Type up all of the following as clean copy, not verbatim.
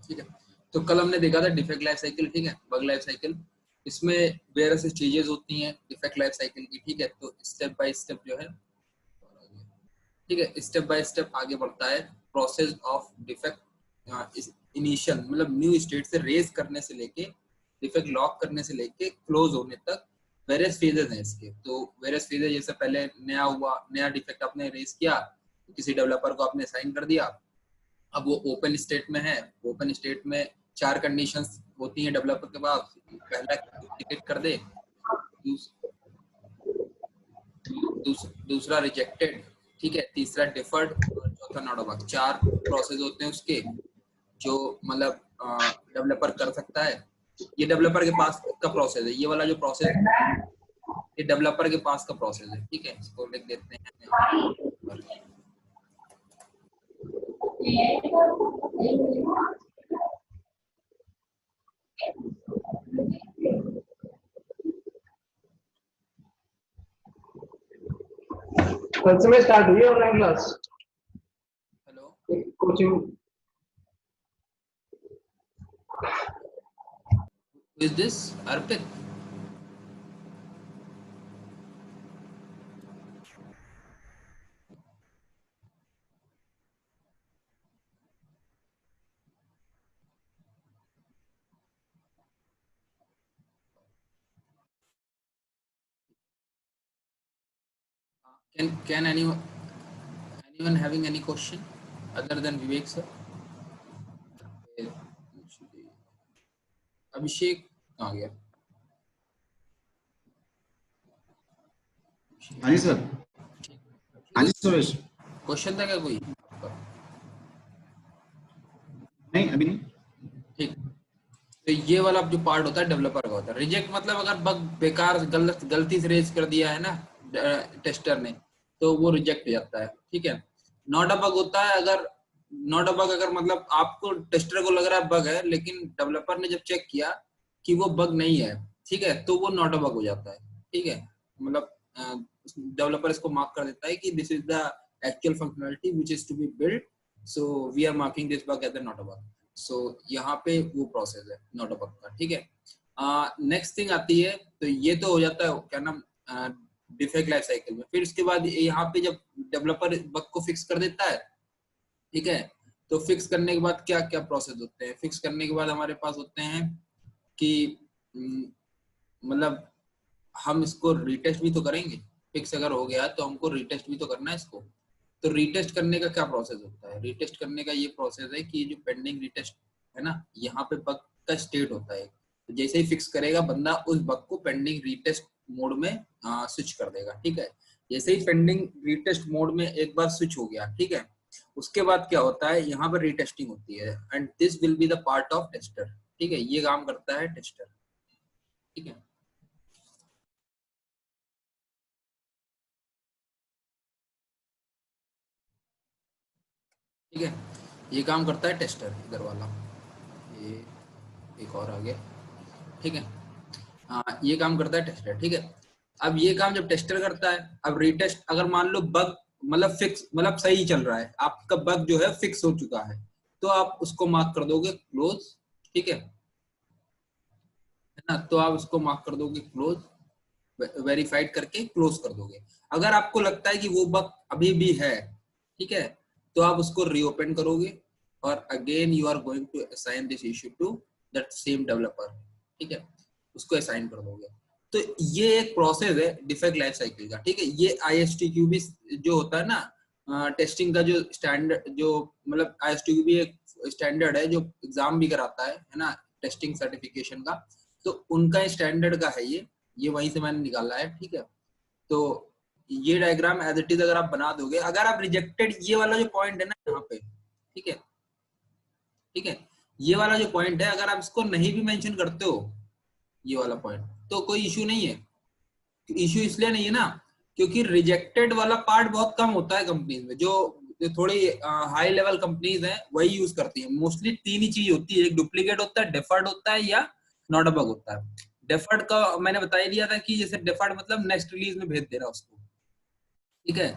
ठीक है। तो कल हमने देखा था डिफेक्ट लाइफ साइकिल, ठीक है, बग लाइफ साइकिल। इसमें वेरियस चीजें होती हैं डिफेक्ट लाइफ साइकिल की, ठीक है। तो स्टेप बाय स्टेप जो है, ठीक है, स्टेप बाय स्टेप आगे बढ़ता है प्रोसेस ऑफ डिफेक्ट इनिशियल, मतलब न्यू स्टेट से रेज करने से लेके डिफेक्ट लॉक करने से लेके क्लोज होने तक वेरियस फेजेस हैं इसके। तो वेरियस फेजेस, जैसे पहले नया हुआ, नया डिफेक्ट आपने रेज किया, किसी डेवलपर को आपने असाइन कर दिया, अब वो ओपन स्टेट में है। ओपन स्टेट में 4 कंडीशंस होती हैं डेवलपर के पास। पहला डिटेक्ट कर दे, दूसरा रिजेक्टेड, ठीक है, तीसरा डिफर्ड और चौथा नॉट अ बग। 4 प्रोसेस होते हैं उसके, जो मतलब डेवलपर कर सकता है। ये डेवलपर के पास का प्रोसेस है, ये वाला जो प्रोसेस ये डेवलपर के पास का प्रोसेस है, ठीक है। इसको लिख देते हैं यहाँ पर। कल से मैं स्टार्ट हुई online class. Hello, coaching is this Arpit? Can anyone having any question other than Vivek sir? अभिषेक आ गया। हाँ जी सर। हाँ जी सुरेश। क्वेश्चन था क्या कोई? नहीं अभी नहीं। ठीक। तो ये वाला जो पार्ट होता है डेवलपर का होता है। रिजेक्ट मतलब अगर बग बेकार गलती से रेज कर दिया है ना टेस्टर ने, तो वो रिजेक्ट हो जाता है, ठीक है। नॉट अ बग होता है, अगर नॉट अ बग अगर मतलब आपको टेस्टर को लग रहा है बग है, लेकिन डेवलपर ने जब चेक किया कि वो बग नहीं है, ठीक है, तो वो नॉट अ बग हो जाता है, ठीक है। मतलब डेवलपर इसको मार्क कर देता है कि this is the actual functionality which is to be built, so we are marking this bug as a not a bug. So यहाँ पे वो प्रोसेस है नॉट अ बग का, ठीक है। नेक्स्ट थिंग आती है, तो ये तो हो जाता है क्या नाम डिफेक्ट लाइफ साइकिल में। फिर उसके बाद यहाँ पे जब डेवलपर बग को फिक्स कर देता है, ठीक है, तो फिक्स करने के बाद क्या क्या प्रोसेस होते हैं? फिक्स करने के बाद हमारे पास होते हैं कि मतलब हम इसको रीटेस्ट भी तो करेंगे। फिक्स अगर हो गया तो हमको रीटेस्ट भी तो करना है इसको। तो रीटेस्ट करने का क्या प्रोसेस होता है? रीटेस्ट करने का ये प्रोसेस है कि जो पेंडिंग रीटेस्ट है ना, यहाँ पे बग का स्टेट होता है। तो जैसे ही फिक्स करेगा बंदा, उस बग को पेंडिंग रीटेस्ट मोड में स्विच कर देगा, ठीक है। जैसे ही पेंडिंग रीटेस्ट मोड में एक बार स्विच हो गया, ठीक है, उसके बाद क्या होता है, यहाँ पर रीटेस्टिंग होती है, and this will be the part of tester, ठीक है। ये काम करता है टेस्टर, ठीक है। ठीक है, ये काम करता है टेस्टर, इधर वाला, ये एक और आ गया, ठीक है। हाँ, ये काम करता है टेस्टर, ठीक है। अब ये काम जब टेस्टर करता है, अब रीटेस्ट, अगर मान लो बग मतलब फिक्स, मतलब सही चल रहा है, आपका बग जो है फिक्स हो चुका है, तो आप उसको मार्क कर दोगे क्लोज, ठीक है ना। तो आप उसको मार्क कर दोगे क्लोज, वेरीफाइड करके क्लोज कर दोगे। अगर आपको लगता है कि वो बग अभी भी है, ठीक है, तो आप उसको रीओपन करोगे और again you are going to assign this issue to that same developer, ठीक है, उसको असाइन कर दोगे। तो ये एक प्रोसेस है डिफेक्ट लाइफ साइकिल का, ठीक है। ये ISTQB जो होता है ना टेस्टिंग का जो स्टैंडर्ड, जो मतलब ISTQB एक स्टैंडर्ड है जो एग्जाम भी कराता है ना, टेस्टिंग सर्टिफिकेशन का। तो उनका स्टैंडर्ड का है ये वहीं से मैंने निकाला है, ठीक है। तो ये डायग्राम एज इट इज अगर आप बना दोगे, अगर आप रिजेक्टेड, ये वाला जो पॉइंट है ना यहाँ पे, ठीक है, ठीक है, ये वाला जो पॉइंट है, अगर आप इसको नहीं भी मेंशन करते हो, ये वाला पॉइंट, तो कोई इश्यू नहीं है। इश्यू इसलिए नहीं है ना, क्योंकि रिजेक्टेड वाला पार्ट बहुत कम होता है कंपनीज में। जो थोड़ी हाई लेवल कंपनीज हैं वही यूज करती हैं। मोस्टली 3 ही चीज होती है, एक डुप्लीकेट होता है, डेफर्ड होता है, या नॉट अ बग होता है। डेफर्ड का मैंने बता ही दिया था कि जैसे डेफर्ड मतलब नेक्स्ट रिलीज में भेज दे रहा उसको, ठीक है।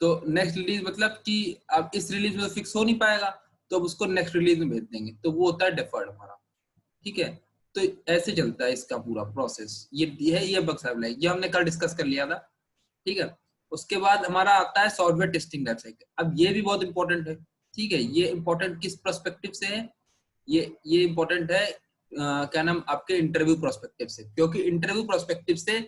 तो नेक्स्ट रिलीज मतलब कि अब इस रिलीज में तो फिक्स हो नहीं पाएगा, तो अब उसको नेक्स्ट रिलीज में भेज देंगे, तो वो होता है डिफर्ड हमारा, ठीक है। तो ऐसे चलता है इसका पूरा प्रोसेस, ये बग साइकिल, ये हमने कल डिस्कस कर लिया था, ठीक है। उसके बाद हमारा आता है सॉफ्टवेयर टेस्टिंग लाइफ साइकिल। अब ये भी बहुत इंपॉर्टेंट है, ठीक है। ये इंपॉर्टेंट किस पर्सपेक्टिव से है, ये इंपॉर्टेंट है क्या नाम आपके इंटरव्यू प्रोस्पेक्टिव से, क्योंकि इंटरव्यू प्रोस्पेक्टिव से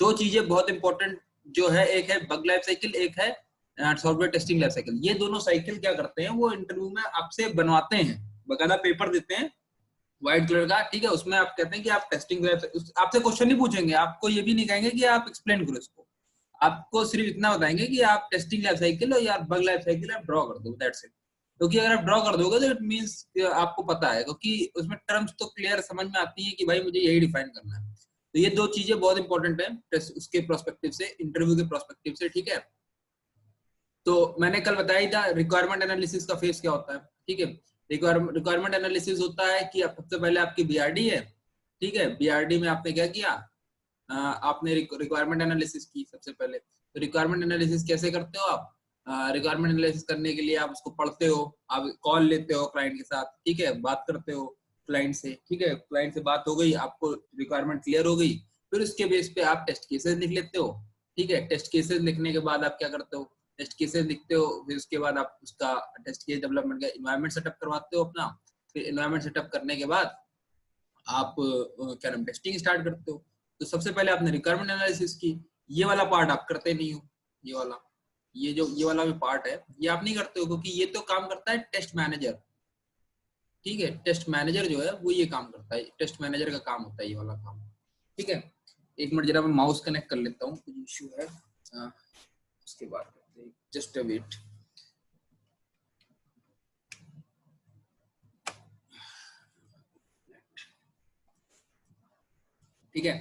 दो चीजें बहुत इंपॉर्टेंट जो है, एक है बग लाइफ साइकिल, एक है सॉफ्टवेयर टेस्टिंग लाइफ साइकिल। ये दोनों साइकिल क्या करते हैं, वो इंटरव्यू में आपसे बनवाते हैं, बकायदा पेपर देते हैं व्हाइट कलर का, ठीक है। उसमें आप कहते हैं कि आप टेस्टिंग आपसे क्वेश्चन नहीं पूछेंगे, आपको ये भी नहीं कहेंगे कि आप एक्सप्लेन करो इसको, आपको सिर्फ इतना बताएंगे कि आप टेस्टिंग लाइफ साइकिल और या बग लाइफ साइकिल आप ड्रॉ कर दो, दैट्स इट। क्योंकि अगर आप ड्रॉ कर दोगे तो इट मींस आपको पता है, क्योंकि उसमें टर्म्स तो क्लियर समझ में आती है कि भाई मुझे यही डिफाइन करना है। तो ये दो चीजें बहुत इंपॉर्टेंट है उसके प्रोस्पेक्टिव से, इंटरव्यू के प्रोस्पेक्टिव से, ठीक है। तो मैंने कल बताया था रिक्वायरमेंट एनालिसिस का फेज क्या होता है, ठीक है। रिक्वायरमेंट एनालिसिस होता है कि सबसे पहले आपकी बीआरडी है, ठीक है। बीआरडी में आपने क्या किया, आपने रिक्वायरमेंट एनालिसिस की सबसे पहले। तो रिक्वायरमेंट एनालिसिस कैसे करते हो आप, रिक्वायरमेंट एनालिसिस करने के लिए आप उसको पढ़ते हो, आप कॉल लेते हो क्लाइंट के साथ, ठीक है, बात करते हो क्लाइंट से, ठीक है। क्लाइंट से बात हो गई, आपको रिक्वायरमेंट क्लियर हो गई, फिर उसके बेस पे आप टेस्ट केसेस लिख लेते हो, ठीक है। टेस्ट केसेस लिखने के बाद आप क्या करते हो, टेस्ट केसेस लिखते हो, फिर उसके बाद आप उसका टेस्ट केस डेवलपमेंट का इन्वायरमेंट सेटअप करवाते हो अपना। फिर इन्वायरमेंट सेटअप करने के बाद आप क्या नाम टेस्टिंग स्टार्ट करते हो। तो सबसे पहले आपने रिक्वायरमेंट एनालिसिस की, ये वाला पार्ट आप करते नहीं हो, ये वाला, ये वाला भी पार्ट है, ये आप नहीं करते हो, क्योंकि ये तो काम करता है टेस्ट मैनेजर, ठीक है। टेस्ट मैनेजर जो है वो ये काम करता है, टेस्ट मैनेजर का काम होता है ये वाला काम, ठीक है। एक मिनट जरा मैं माउस कनेक्ट कर लेता हूँ, कुछ इश्यू है, उसके बाद जस्ट अ वेट। ठीक है,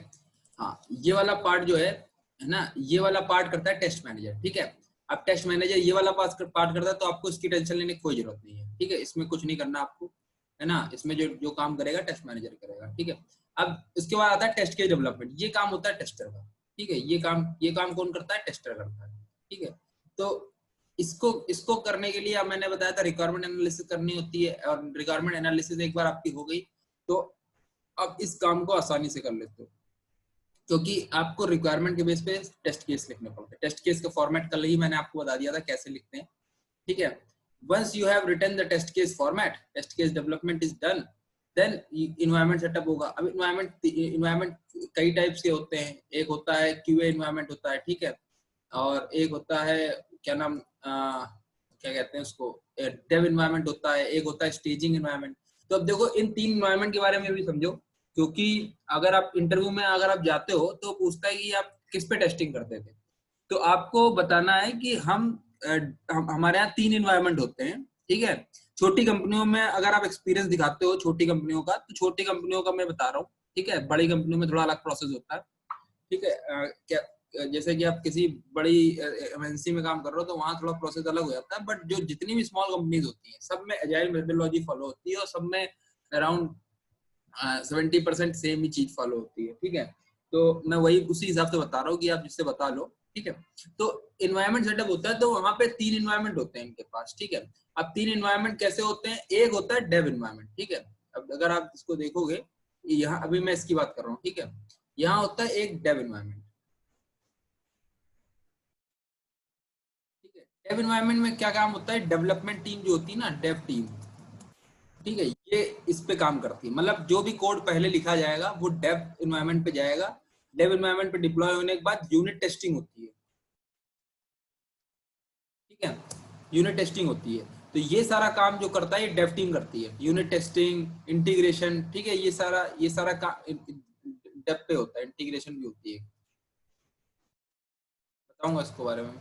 हाँ, ये वाला पार्ट जो है ना, ये वाला पार्ट करता है टेस्ट मैनेजर, ठीक है। अब टेस्ट मैनेजर ये वाला पार्ट करता है, तो आपको इसकी टेंशन लेने की कोई जरूरत नहीं है, ठीक है। इसमें कुछ नहीं करना आपको, है ना। इसमें जो जो काम करेगा टेस्ट मैनेजर करेगा, ठीक है। अब इसके बाद आता है टेस्ट केस डेवलपमेंट, ये काम होता है टेस्टर का, ठीक है। ये काम कौन करता है, टेस्टर करता है, ठीक है। तो इसको करने के लिए मैंने बताया था रिक्वायरमेंट एनालिसिस करनी होती है, और रिक्वायरमेंट एनालिसिस एक बार आपकी हो गई तो अब इस काम को आसानी से कर लेते हो, क्योंकि आपको रिक्वायरमेंट के बेस पे टेस्ट केस लिखने पड़ते हैं। टेस्ट केस का फॉर्मेट कल ही मैंने आपको बता दिया था कैसे लिखते हैं, ठीक है। Once you have written the test case format, test case development is done, then environment setup होगा। अब इन्वायरमेंट कई टाइप्स के होते हैं, एक होता है क्यूए इन्वायरमेंट होता है, ठीक है, और एक होता है क्या नाम क्या कहते हैं उसको, डेव इन्वायरमेंट होता है, एक होता है स्टेजिंग इन्वायरमेंट। तो अब देखो इन तीन इन्वायरमेंट के बारे में भी समझो, क्योंकि अगर आप इंटरव्यू में अगर आप जाते हो तो पूछता है कि आप किस पे टेस्टिंग करते थे, तो आपको बताना है कि हमारे यहाँ तीन इन्वायरमेंट होते हैं, ठीक है। छोटी कंपनियों में अगर आप एक्सपीरियंस दिखाते हो छोटी कंपनियों का, तो छोटी कंपनियों का मैं बता रहा हूँ, ठीक है। बड़ी कंपनियों में थोड़ा अलग प्रोसेस होता है, ठीक है। क्या जैसे कि आप किसी बड़ी एमएनसी में काम कर रहे हो तो वहाँ थोड़ा प्रोसेस अलग हो जाता है, बट जो जितनी भी स्मॉल कंपनीज होती हैं सब में एजाइल मेथोडोलॉजी फॉलो होती है, और सब में अराउंड 70% सेम ही चीज फॉलो होती है, ठीक है। तो मैं वही उसी हिसाब से बता रहा हूँ कि आप जिससे बता लो, ठीक है। तो इन्वायरमेंट सेटअप होता है, तो वहां पे तीन इन्वायरमेंट होते हैं इनके पास, ठीक है। अब तीन इन्वायरमेंट कैसे होते हैं, एक होता है डेव इन्वायरमेंट, ठीक है। अब अगर आप इसको देखोगे, यहाँ अभी मैं इसकी बात कर रहा हूँ, ठीक है। यहाँ होता है एक डेव इन्वायरमेंट, ठीक है। डेव इन्वायरमेंट में क्या काम होता है, डेवलपमेंट टीम जो होती है ना, डेव टीम, ठीक है, ये इस पे काम करती है। मतलब जो भी कोड पहले लिखा जाएगा वो डेव इन्वायरमेंट पे जाएगा, डेव इन्वायरमेंट पे डिप्लॉय होने के बाद यूनिट टेस्टिंग होती है, ठीक है। यूनिट टेस्टिंग होती है, तो ये सारा काम जो करता है ये डेव टीम करती है, यूनिट टेस्टिंग, इंटीग्रेशन, ठीक है। ये सारा काम डेव पे होता है, इंटीग्रेशन भी होती है, बताऊंगा इसके बारे में,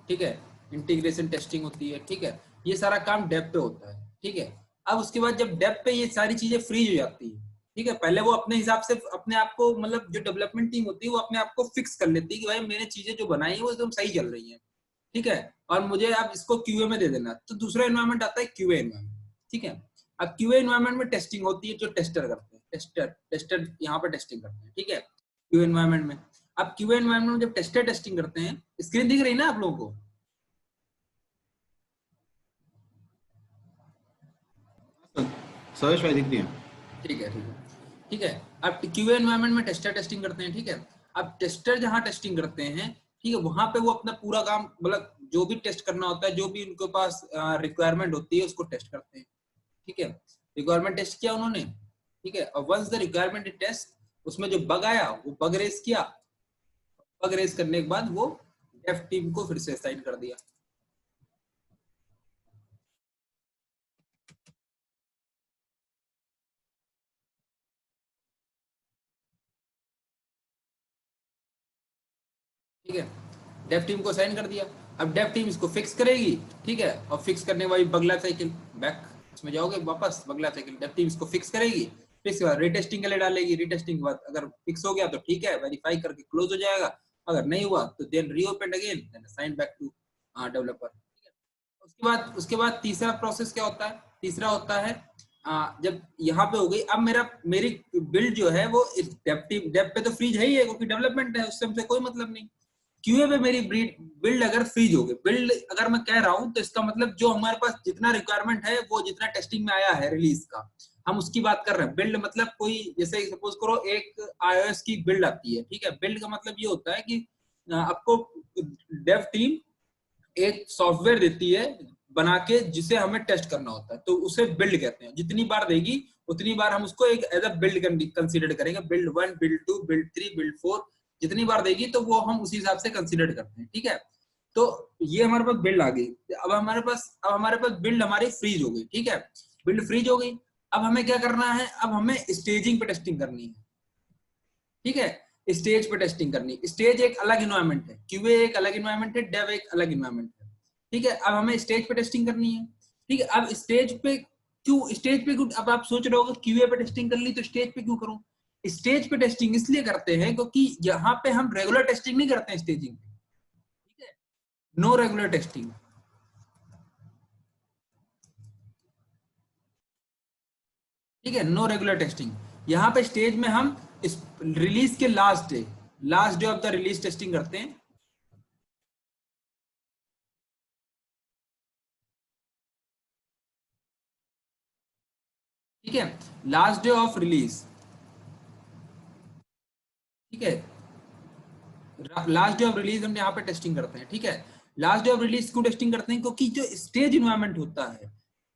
ठीक है। इंटीग्रेशन टेस्टिंग होती है, ठीक है। ये सारा काम डेव पे होता है, ठीक है। अब उसके बाद जब डेव पे ये सारी चीजें फ्रीज हो जाती है, ठीक है, पहले वो अपने हिसाब से अपने आप को, मतलब जो डेवलपमेंट टीम होती है वो अपने आप को फिक्स कर लेती है कि भाई मैंने चीजें जो बनाई है वो एकदम सही चल रही है, ठीक है, और मुझे आप इसको क्यूए में दे देना। तो दूसरा इन्वायरमेंट आता है क्यूए इन्वायरमेंट, ठीक है। अब क्यूए इन्वायरमेंट में टेस्टिंग होती है, जो टेस्टर करते हैं, टेस्टर यहाँ पर टेस्टिंग करते हैं, ठीक है, क्यूए इन्वायरमेंट में। अब क्यूए इन्वायरमेंट में जब टेस्टर टेस्टिंग करते हैं, स्क्रीन दिख रही है ना आप लोगों को, सर्वेश भाई दिख रही है। ठीक है ठीक है ठीक है। अब क्यूए एनवायरनमेंट में टेस्टर टेस्टिंग करते हैं, ठीक है। अब टेस्टर जहां टेस्टिंग करते हैं, ठीक है, वहां पे वो अपना पूरा काम, मतलब जो भी टेस्ट करना होता है, जो भी उनके पास रिक्वायरमेंट होती है उसको टेस्ट करते हैं, ठीक है। रिक्वायरमेंट टेस्ट किया उन्होंने, ठीक है। और वंस द रिक्वायरमेंट टेस्ट, उसमें जो बग आया वो बग रेज किया, बग रेज करने के बाद वो डेव टीम को फिर से असाइन कर दिया। ठीक है, डेव टीम को साइन कर दिया। अब डेव टीम इसको फिक्स करेगी, ठीक है। और फिक्स करने वाली बग लाइफ साइकिल, बैक इसमें जाओगे वापस, bug life cycle, Dave team इसको फिक्स करेगी, फिक्स के बाद रीटेस्टिंग के लिए डालेगी, रीटेस्टिंग के बाद अगर फिक्स हो गया तो ठीक है, वेरीफाई करके क्लोज हो जाएगा, अगर नहीं हुआ तो then reopen again, then assign back to developer. उसके बाद तीसरा प्रोसेस क्या होता है? तीसरा होता है जब यहाँ पे हो गई, अब मेरी बिल्ड जो है वो डेव पे तो फ्रीज है ही है, क्योंकि डेवलपमेंट है, उससे हमसे कोई मतलब नहीं। क्यूए पे मेरी बिल्ड अगर फ्रीज हो गई, बिल्ड अगर मैं कह रहा हूं तो इसका मतलब जो हमारे पास जितना रिक्वायरमेंट है, वो जितना टेस्टिंग में आया है रिलीज का, हम उसकी बात कर रहे हैं। बिल्ड मतलब कोई, जैसे सपोज करो एक iOS की बिल्ड आती है, ठीक है। बिल्ड का मतलब ये होता है कि आपको डेव टीम एक सॉफ्टवेयर देती है बना के, जिसे हमें टेस्ट करना होता है, तो उसे बिल्ड कहते हैं। जितनी बार देगी उतनी बार हम उसको एक एज अ बिल्ड कंसीडर करेंगे। बिल्ड 1, बिल्ड 2, बिल्ड 3, बिल्ड 4, जितनी बार देगी तो वो हम उसी हिसाब से कंसीडर करते हैं, ठीक है। तो ये हमारे पास बिल्ड आ गई। अब हमारे पास बिल्ड हमारी फ्रीज हो गई, ठीक है। बिल्ड फ्रीज हो गई, अब हमें क्या करना है? अब हमें स्टेजिंग पे टेस्टिंग करनी है, ठीक है। स्टेज पे टेस्टिंग करनी, स्टेज एक अलग इन्वायरमेंट है, क्यूए एक अलग इन्वायरमेंट है, डेव एक अलग इन्वायरमेंट है, ठीक है। अब हमें स्टेज पे टेस्टिंग करनी है, ठीक है। अब स्टेज पे क्यों, अब आप सोच रहे हो क्यूए पे टेस्टिंग कर ली तो स्टेज पे क्यों करूं? स्टेज पे टेस्टिंग इसलिए करते हैं क्योंकि यहाँ पे हम रेगुलर टेस्टिंग नहीं करते हैं स्टेजिंग पे, ठीक है। नो रेगुलर टेस्टिंग, ठीक है, नो रेगुलर टेस्टिंग। यहाँ पे स्टेज में हम इस रिलीज के last day of the release testing करते हैं, ठीक है। लास्ट डे ऑफ रिलीज, ठीक है। लास्ट डे ऑफ रिलीज हम यहाँ पे टेस्टिंग करते हैं, ठीक है। लास्ट डे ऑफ रिलीज क्यों टेस्टिंग करते हैं? क्योंकि जो स्टेज इन्वायरमेंट होता है,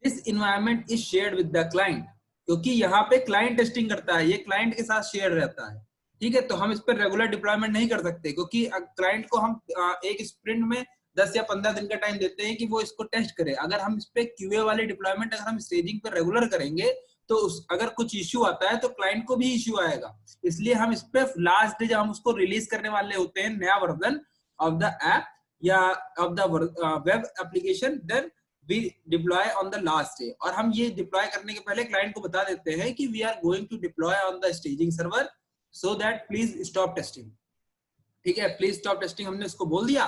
this environment is shared with the client, क्योंकि यहाँ पे क्लाइंट टेस्टिंग करता है, ये क्लाइंट के साथ शेयर रहता है, ठीक है। तो हम इस पर रेगुलर डिप्लॉयमेंट नहीं कर सकते, क्योंकि क्लाइंट को हम एक स्प्रिंट में 10 या 15 दिन का टाइम देते हैं कि वो इसको टेस्ट करे। अगर हम इस पे क्यूए वाले डिप्लॉयमेंट अगर हम स्टेजिंग पे रेगुलर करेंगे तो अगर कुछ इश्यू आता है तो क्लाइंट को भी इश्यू आएगा। इसलिए हम इस पे लास्ट डे जब हम उसको रिलीज करने वाले होते हैं, नया वर्जन ऑफ द ऐप या of the web application, then we deploy on the last day. और हम ये डिप्लॉय करने के पहले क्लाइंट को बता देते हैं कि we are going to deploy on the staging server, so that please stop testing, ठीक है। प्लीज स्टॉप टेस्टिंग हमने उसको बोल दिया।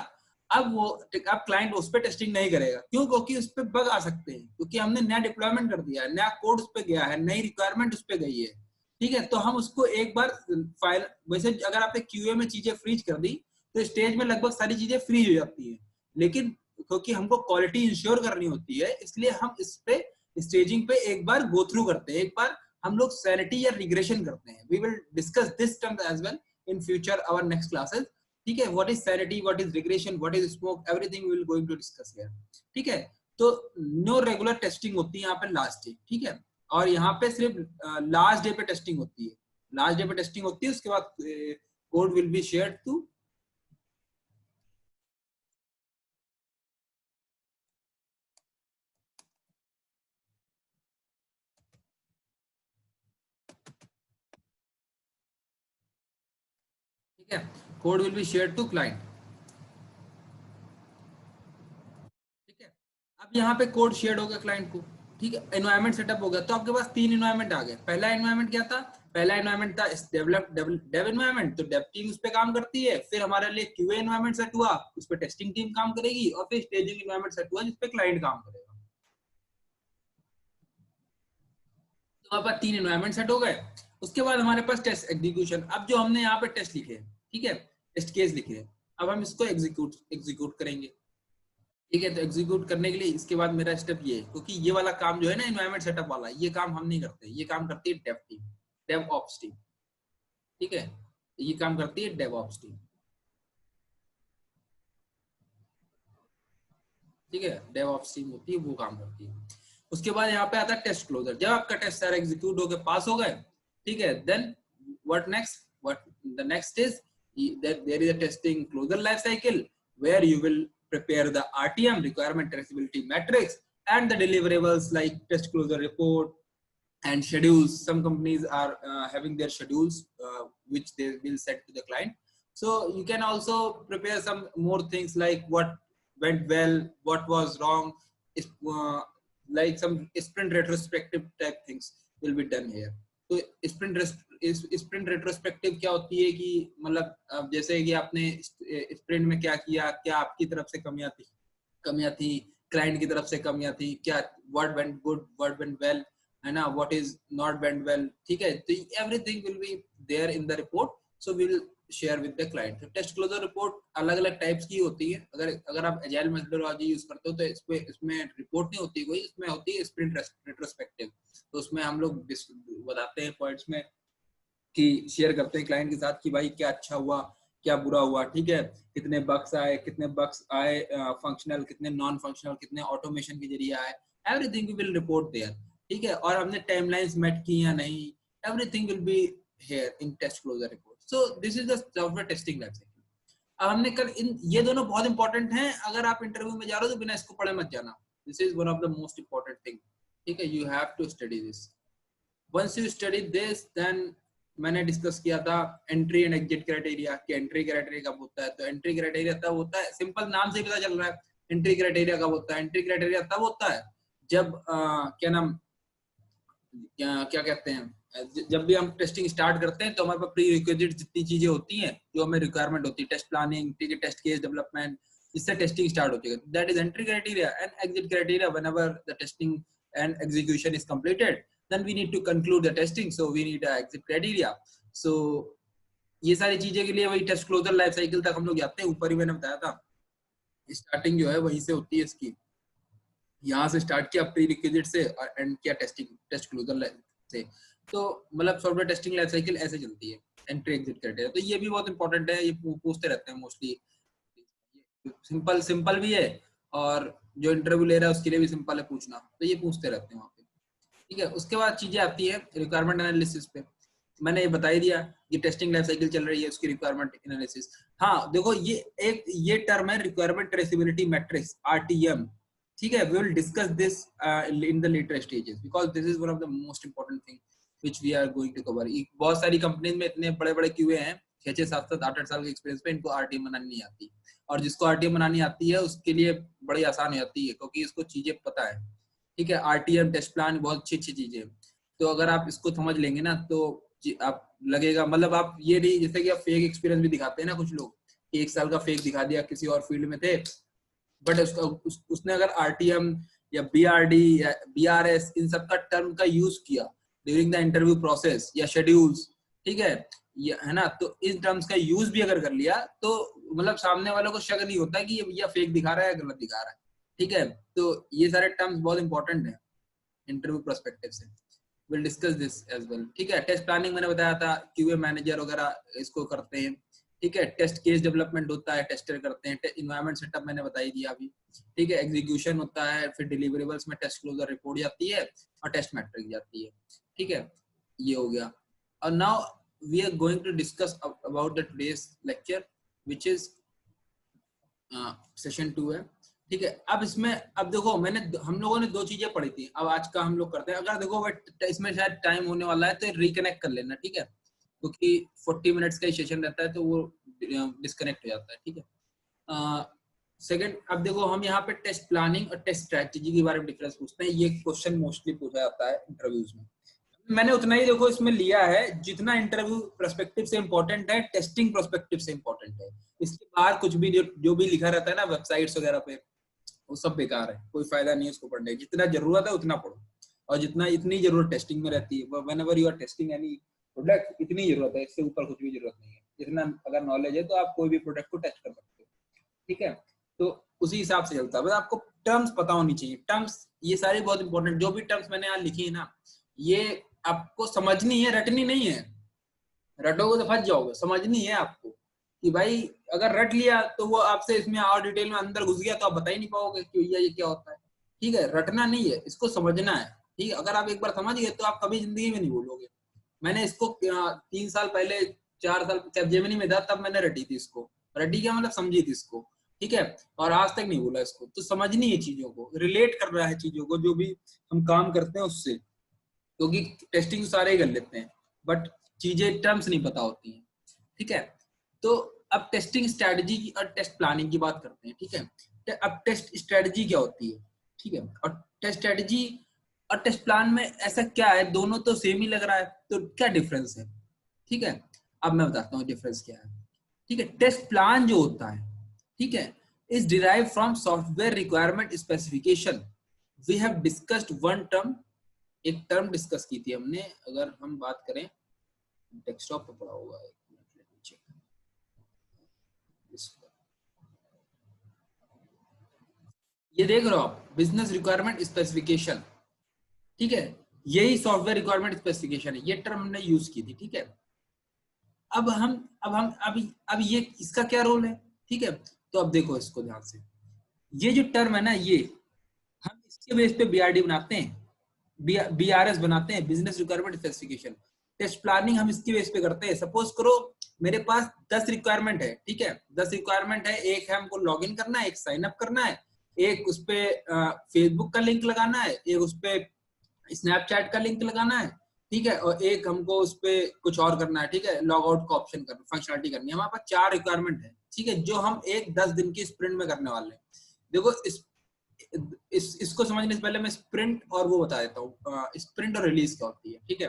अब क्लाइंट उस पर टेस्टिंग नहीं करेगा, क्यों? क्योंकि उस पर बग आ सकते हैं, क्योंकि हमने नया डिप्लॉयमेंट कर दिया है, नया कोड उस पर गया है, नई रिक्वायरमेंट उस पर गई है, ठीक है। तो हम उसको एक बार फाइल, वैसे अगर आपने क्यूए में चीजें फ्रीज कर दी तो स्टेज में लगभग सारी चीजें फ्रीज हो जाती है, लेकिन क्योंकि हमको क्वालिटी इंश्योर करनी होती है, इसलिए हम इस पे स्टेजिंग पे एक बार गो थ्रू करते हैं, एक बार हम लोग सैनिटी या रिग्रेशन करते हैं। We will discuss this term as well in future our next classes, ठीक है। What is sanity, what is regression, what is smoke, everything we will going to discuss here, ठीक है। तो नो रेगुलर टेस्टिंग होती है यहाँ पे last day, ठीक है। और यहाँ पे सिर्फ लास्ट डे पे टेस्टिंग होती है, लास्ट डे पे टेस्टिंग होती है, उसके बाद code will be shared to, ठीक है, code will be shared to client, ठीक है। अब यहाँ पे कोड शेयर्ड हो गया क्लाइंट को, ठीक है। एनवायरनमेंट सेटअप हो गया, तो आपके पास 3 एनवायरनमेंट आ गए। पहला एनवायरनमेंट क्या था? पहला एनवायरनमेंट था डेव एनवायरनमेंट, तो डेव टीम उस पे काम करती है। फिर हमारे लिए क्यूए एनवायरनमेंट सेट हुआ, उस पे टेस्टिंग टीम काम करेगी। और फिर स्टेजिंग एनवायरनमेंट सेट हुआ, जिस पे क्लाइंट काम करेगा। तो हमारे पास 3 एनवायरनमेंट सेट हो गए। उसके बाद हमारे पास टेस्ट एग्जीक्यूशन। अब जो हमने यहाँ पे टेस्ट लिखे हैं, ठीक है, टेस्ट केस लिखे हैं, अब हम इसको एग्जीक्यूट करेंगे, ठीक है। तो एग्जीक्यूट करने के लिए इसके बाद मेरा स्टेप ये है, क्योंकि ये वाला काम जो है ना एनवायरमेंट सेटअप वाला, ये काम हम नहीं करते, ये काम करती है dev team, DevOps team. ठीक है, ये काम करती है डेव ऑप्स टीम। ठीक है, डेव ऑप्स टीम होती है, वो काम करती है। उसके बाद यहाँ पे आता है टेस्ट क्लोजर। जब आपका टेस्ट सारा एग्जीक्यूट होकर पास हो गए, ठीक है, then what next, what the next is that there is a testing closure life cycle where you will prepare the RTM, requirement traceability matrix, and the deliverables like test closure report and schedules. Some companies are having their schedules which they will set to the client. So you can also prepare some more things like what went well, what was wrong, like some sprint retrospective type things will be done here. तो sprint retrospective क्या होती है कि मतलब जैसे कि आपने sprint में क्या किया, क्या आपकी तरफ से कमियां थी, क्लाइंट की तरफ से कमियां थी, क्या what went good, what went well, है ना, what is not went well. ठीक है, तो everything will be there in the report, so we will share with the client. Test closure report अलग अलग टाइप्स की होती है। अगर आप एजाइल मेथोडोलॉजी यूज करते हो तो इसमें रिपोर्ट नहीं होती कोई, इसमें होती है स्प्रिंट रेट्रोस्पेक्टिव। तो उसमें हम लोग बताते हैं पॉइंट्स में कि शेयर करते हैं क्लाइंट के साथ कि भाई क्या अच्छा हुआ, क्या बुरा हुआ। ठीक है, कितने बग्स आए फंक्शनल, कितने नॉन फंक्शनल, कितने ऑटोमेशन के जरिए आए, everything we will report there. ठीक है, और हमने टाइमलाइंस मेट की या नहीं, everything will be here in test closure report. So this is the software testing life cycle. अब हमने कर ये दोनों बहुत इंपॉर्टेंट हैं। अगर आप इंटरव्यू में जा रहे हो तो बिना इसको पढ़े मत जाना। This is one of the most important thing. ठीक है, you have to study this. Once you study this, then मैंने डिस्कस किया था एंट्री एंड एग्जिट क्राइटेरिया कि एंट्री क्राइटेरिया कब होता है। तो एंट्री क्राइटेरिया तब होता है, सिंपल नाम से पता चल रहा है एंट्री क्राइटेरिया कब होता है। एंट्री क्राइटेरिया तब होता है जब क्या नाम क्या कहते हैं, जब भी हम टेस्टिंग स्टार्ट करते हैं तो हमारे पास प्री रिक्विजिट जितनी चीजें होती हैं जो हमें रिक्वायरमेंट होती है, टेस्ट प्लानिंग, ठीक है, टेस्ट केस डेवलपमेंट, इससे टेस्टिंग स्टार्ट होती है। That is entry criteria. And exit criteria, whenever the testing and execution is completed, then we need to conclude the testing, so we need a exit criteria. So ये सारी चीजें के लिए वही test closure life cycle तक हम लोग जाते हैं। ऊपर ही मैंने बताया था स्टार्टिंग जो है वहीं से होती है इसकी, यहाँ से स्टार्ट किया प्री रिक्विजिट से और एंड किया टेस्ट क्लोजर से। तो मतलब सॉफ्टवेयर टेस्टिंग लाइफ साइकिल ऐसे चलती है, एंट्री एग्जिट क्राइटेरिया। तो ये भी बहुत इंपॉर्टेंट है, ये पूछते रहते हैं मोस्टली। सिंपल भी है और जो इंटरव्यू ले रहा है उसके लिए भी सिंपल है पूछना, तो ये पूछते रहते हैं वहाँ पे। ठीक है, उसके बाद चीजें आती है रिक्वायरमेंट एनालिसिस पे। मैंने ये बता ही दिया कि टेस्टिंग लाइफ साइकिल चल रही है, उसकी रिक्वायरमेंट एनालिसिस। हाँ देखो, ये टर्म है रिक्वायरमेंट ट्रेसेबिलिटी मैट्रिक्स, RTM। ठीक है, we will discuss this in the later stages because this is one of the most important thing which we are going to cover. बहुत सारी कंपनीज में इतने बड़े बड़े QA हैं, 6-6, 7-7, 8-8 साल के एक्सपीरियंस पे, इनको RTM बनानी नहीं आती। और जिसको RTM बनानी आती है उसके लिए बड़ी आसान हो जाती है क्योंकि इसको चीजें पता है। ठीक है, RTM टेस्ट प्लान बहुत अच्छी चीजें है। तो अगर आप इसको समझ लेंगे ना तो आप लगेगा, मतलब आप ये नहीं, जैसे कि आप फेक एक्सपीरियंस भी दिखाते हैं ना कुछ लोग, 1 साल का फेक दिखा दिया, किसी और फील्ड में थे बट उसने अगर RTM या BRD या BRS इन सब का टर्म का यूज किया ड्यूरिंग द इंटरव्यू प्रोसेस या शेड्यूल्स, ठीक है ना, तो इन टर्म्स का यूज भी अगर कर लिया तो मतलब सामने वालों को शक नहीं होता कि ये फेक दिखा रहा है या गलत दिखा रहा है। ठीक है, तो ये सारे टर्म्स बहुत इंपॉर्टेंट है इंटरव्यू पर्सपेक्टिव से। Will discuss this as well. ठीक है, टेस्ट प्लानिंग मैंने बताया था, QA मैनेजर वगैरह इसको करते हैं। ठीक है, टेस्ट केस डेवलपमेंट होता है, टेस्टर करते हैं, एनवायरनमेंट सेटअप मैंने बता ही दिया अभी। ठीक है, एग्जीक्यूशन होता है, फिर डिलीवरेबल्स में टेस्ट क्लोजर रिपोर्ट जाती है और टेस्ट मैट्रिक जाती है। ठीक है, ये हो गया। और now we are going to discuss about the today's lecture which is session 2 है। ठीक है, अब इसमें अब देखो हम लोगों ने 2 चीजें पढ़ी थी, अब आज का हम लोग करते हैं। अगर देखो इसमें शायद टाइम होने वाला है तो रिकनेक्ट कर लेना। ठीक है, क्योंकि 40 मिनट्स का ही सेशन रहता है तो वो डिस्कनेक्ट हो जाता है। ठीक है, सेकंड, अब देखो हम यहाँ पे टेस्ट प्लानिंग और टेस्ट स्ट्रेटजी के बारे में डिफरेंस पूछते हैं। ये क्वेश्चन मोस्टली पूछा जाता है इंटरव्यूज में। मैंने उतना ही देखो इसमें लिया है जितना इंटरव्यू पर्सपेक्टिव से इंपॉर्टेंट है, टेस्टिंग पर्सपेक्टिव से इंपॉर्टेंट है। इसके बाहर कुछ भी जो भी लिखा रहता है ना वेबसाइट्स वगैरह पे, वो सब बेकार है, कोई फायदा नहीं है उसको पढ़ने। जितना जरूरत है उतना पढ़ो, और इतनी जरूरत टेस्टिंग में रहती है, whenever you are testing any product, इतनी जरूरत है, इससे ऊपर कुछ भी जरूरत नहीं है। इतना अगर नॉलेज है तो आप कोई भी प्रोडक्ट को टेस्ट कर सकते हो। ठीक है, तो उसी हिसाब से चलता है। बस आपको टर्म्स पता होनी चाहिए। टर्म्स ये सारी बहुत इंपॉर्टेंट, जो भी टर्म्स मैंने यहाँ लिखी है ना, ये आपको समझनी है, रटनी नहीं है। रटोगे तो फंस जाओगे। समझनी है आपको कि भाई अगर रट लिया तो वो आपसे इसमें और डिटेल में अंदर घुस गया तो आप बता ही नहीं पाओगे कि ये क्या होता है। ठीक है, रटना नहीं है, इसको समझना है। ठीक है, अगर आप एक बार समझ गए तो आप कभी जिंदगी में नहीं भूलोगे। मैंने इसको 3 साल पहले, 4 साल कैपजेमिनी में था, तब मैंने रटी थी इसको। रटी क्या मतलब, समझी थी इसको। ठीक है, और आज तक नहीं भूला इसको। तो समझनी है चीजों को, रिलेट कर रहा है चीजों को, जो भी हम काम करते हैं उससे, क्योंकि टेस्टिंग सारे ही कर लेते हैं बट चीजें टर्म्स नहीं पता होती हैं। ठीक है, तो अब टेस्टिंग स्ट्रेटजी की और टेस्ट प्लानिंग की बात करते हैं। ठीक है, अब टेस्ट स्ट्रेटजी क्या होती है। ठीक है, और टेस्ट स्ट्रेटजी और टेस्ट प्लान में ऐसा क्या है, दोनों तो सेम ही लग रहा है, तो क्या डिफरेंस है। ठीक है, अब मैं बताता हूँ डिफरेंस क्या है। ठीक है, टेस्ट प्लान जो होता है, ठीक है, is derive from software requirement specification. We have discussed one term, एक टर्म डिस्कस की थी हमने। अगर हम बात करें, डेस्कटॉप पे पड़ा होगा, एक मिनट let me check। ये देख रहे हो आप, बिजनेस रिक्वायरमेंट स्पेसिफिकेशन। ठीक है, यही सॉफ्टवेयर रिक्वायरमेंट स्पेसिफिकेशन है, ये टर्म हमने यूज की थी। ठीक है, अब ये इसका क्या रोल है। ठीक है, तो अब देखो इसको ध्यान से, ये जो टर्म है ना, ये हम इसके बेस पे बीआरडी बनाते हैं, बीआरएस बनाते हैं, business requirement specification. Test planning हम इसके बेस पे करते हैं। सपोज करो मेरे पास 10 रिक्वायरमेंट है। ठीक है, 10 रिक्वायरमेंट है, एक है हमको लॉग इन करना है, एक साइन अप करना है, एक उस पे फेसबुक का लिंक लगाना है, एक उस पे स्नैपचैट का लिंक लगाना है। ठीक है, और एक हमको उस पे कुछ और करना है। ठीक है, लॉग आउट का ऑप्शन करना, फंक्शनलिटी करनी है। हमारे पास 4 रिक्वायरमेंट है। ठीक है, जो हम एक 10 दिन की स्प्रिंट में करने वाले हैं। देखो इसको समझने से पहले मैं स्प्रिंट और वो बता देता हूँ, स्प्रिंट और रिलीज क्या होती है। ठीक है,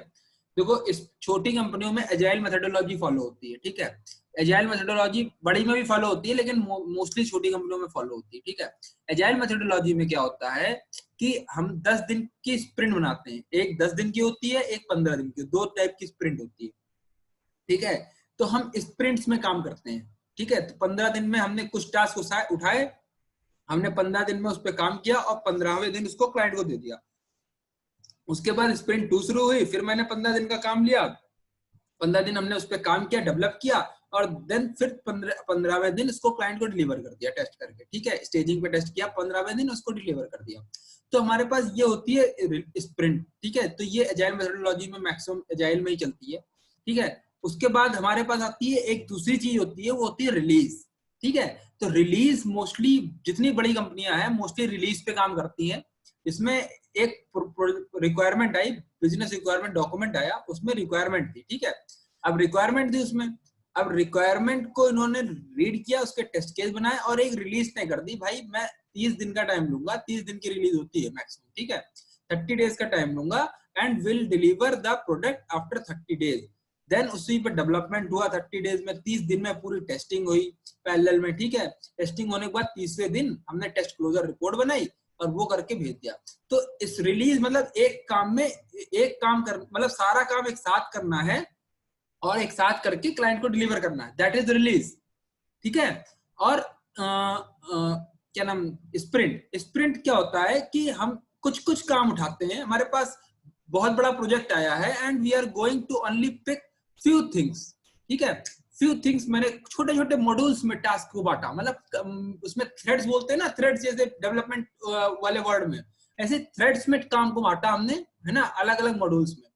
देखो इस छोटी कंपनियों में एजाइल मेथोडोलॉजी फॉलो होती है। ठीक है, एजाइल मेथोडोलॉजी बड़ी में भी फॉलो होती है, लेकिन मोस्टली छोटी कंपनियों में फॉलो होती है। ठीक है, एजाइल मेथोडोलॉजी में क्या होता है कि हम 10 दिन की स्प्रिंट बनाते हैं। एक 10 दिन की होती है, एक 15 दिन की, 2 टाइप की स्प्रिंट होती है। ठीक है, तो हम स्प्रिंट्स में काम करते हैं। ठीक है, तो 15 दिन में हमने कुछ टास्क उठाए, हमने 15 दिन में उस पर काम किया और 15वें दिन उसको क्लाइंट को दे दिया। उसके बाद स्प्रिंट 2 शुरू हुई, फिर मैंने 15 दिन का काम लिया, 15 दिन हमने उस पर काम किया, डेवलप किया, और देन फिर 15वें दिन उसको क्लाइंट को डिलीवर कर दिया टेस्ट करके। ठीक है, स्टेजिंग पे टेस्ट किया, 15वें दिन उसको डिलीवर कर दिया। तो हमारे पास ये होती है स्प्रिंट। ठीक है, तो ये एजाइल मेथोडोलॉजी में मैक्सिमम एजाइल में ही चलती है। ठीक है, उसके बाद हमारे पास आती है एक दूसरी चीज होती है, वो होती है रिलीज। ठीक है, तो रिलीज मोस्टली जितनी बड़ी कंपनियां हैं मोस्टली रिलीज पे काम करती हैं। इसमें एक रिक्वायरमेंट आई, बिजनेस रिक्वायरमेंट डॉक्यूमेंट आया, उसमें रिक्वायरमेंट थी। ठीक है, अब रिक्वायरमेंट थी उसमें, अब रिक्वायरमेंट को इन्होंने रीड किया, उसके टेस्ट केस बनाए और एक रिलीज तय कर दी। भाई मैं 30 दिन का टाइम लूंगा, 30 दिन की रिलीज होती है मैक्सिमम। ठीक है, 30 डेज का टाइम लूंगा and will deliver the product after 30 days. Then उसी पे डेवलपमेंट हुआ 30 डेज में, 30 दिन में पूरी टेस्टिंग हुई पैरेलल में। ठीक है, टेस्टिंग होने के बाद 30वें दिन हमने टेस्ट क्लोजर रिपोर्ट बनाई और वो करके भेज दिया। तो इस रिलीज मतलब एक काम में एक काम कर, मतलब सारा काम एक साथ करना है और एक साथ करके क्लाइंट को डिलीवर करना है, दैट इज रिलीज। ठीक है, और क्या नाम, स्प्रिंट। स्प्रिंट क्या होता है कि हम कुछ कुछ काम उठाते हैं, हमारे पास बहुत बड़ा प्रोजेक्ट आया है and we are going to only pick few things. ठीक है, फ्यू थिंग्स, मैंने छोटे छोटे मॉड्यूल्स में टास्क को बांटा, मतलब उसमें थ्रेड्स बोलते हैं ना, थ्रेड्स जैसे डेवलपमेंट वाले वर्ड में, ऐसे थ्रेड्स में काम को बांटा हमने, है ना, अलग अलग मॉड्यूल्स में।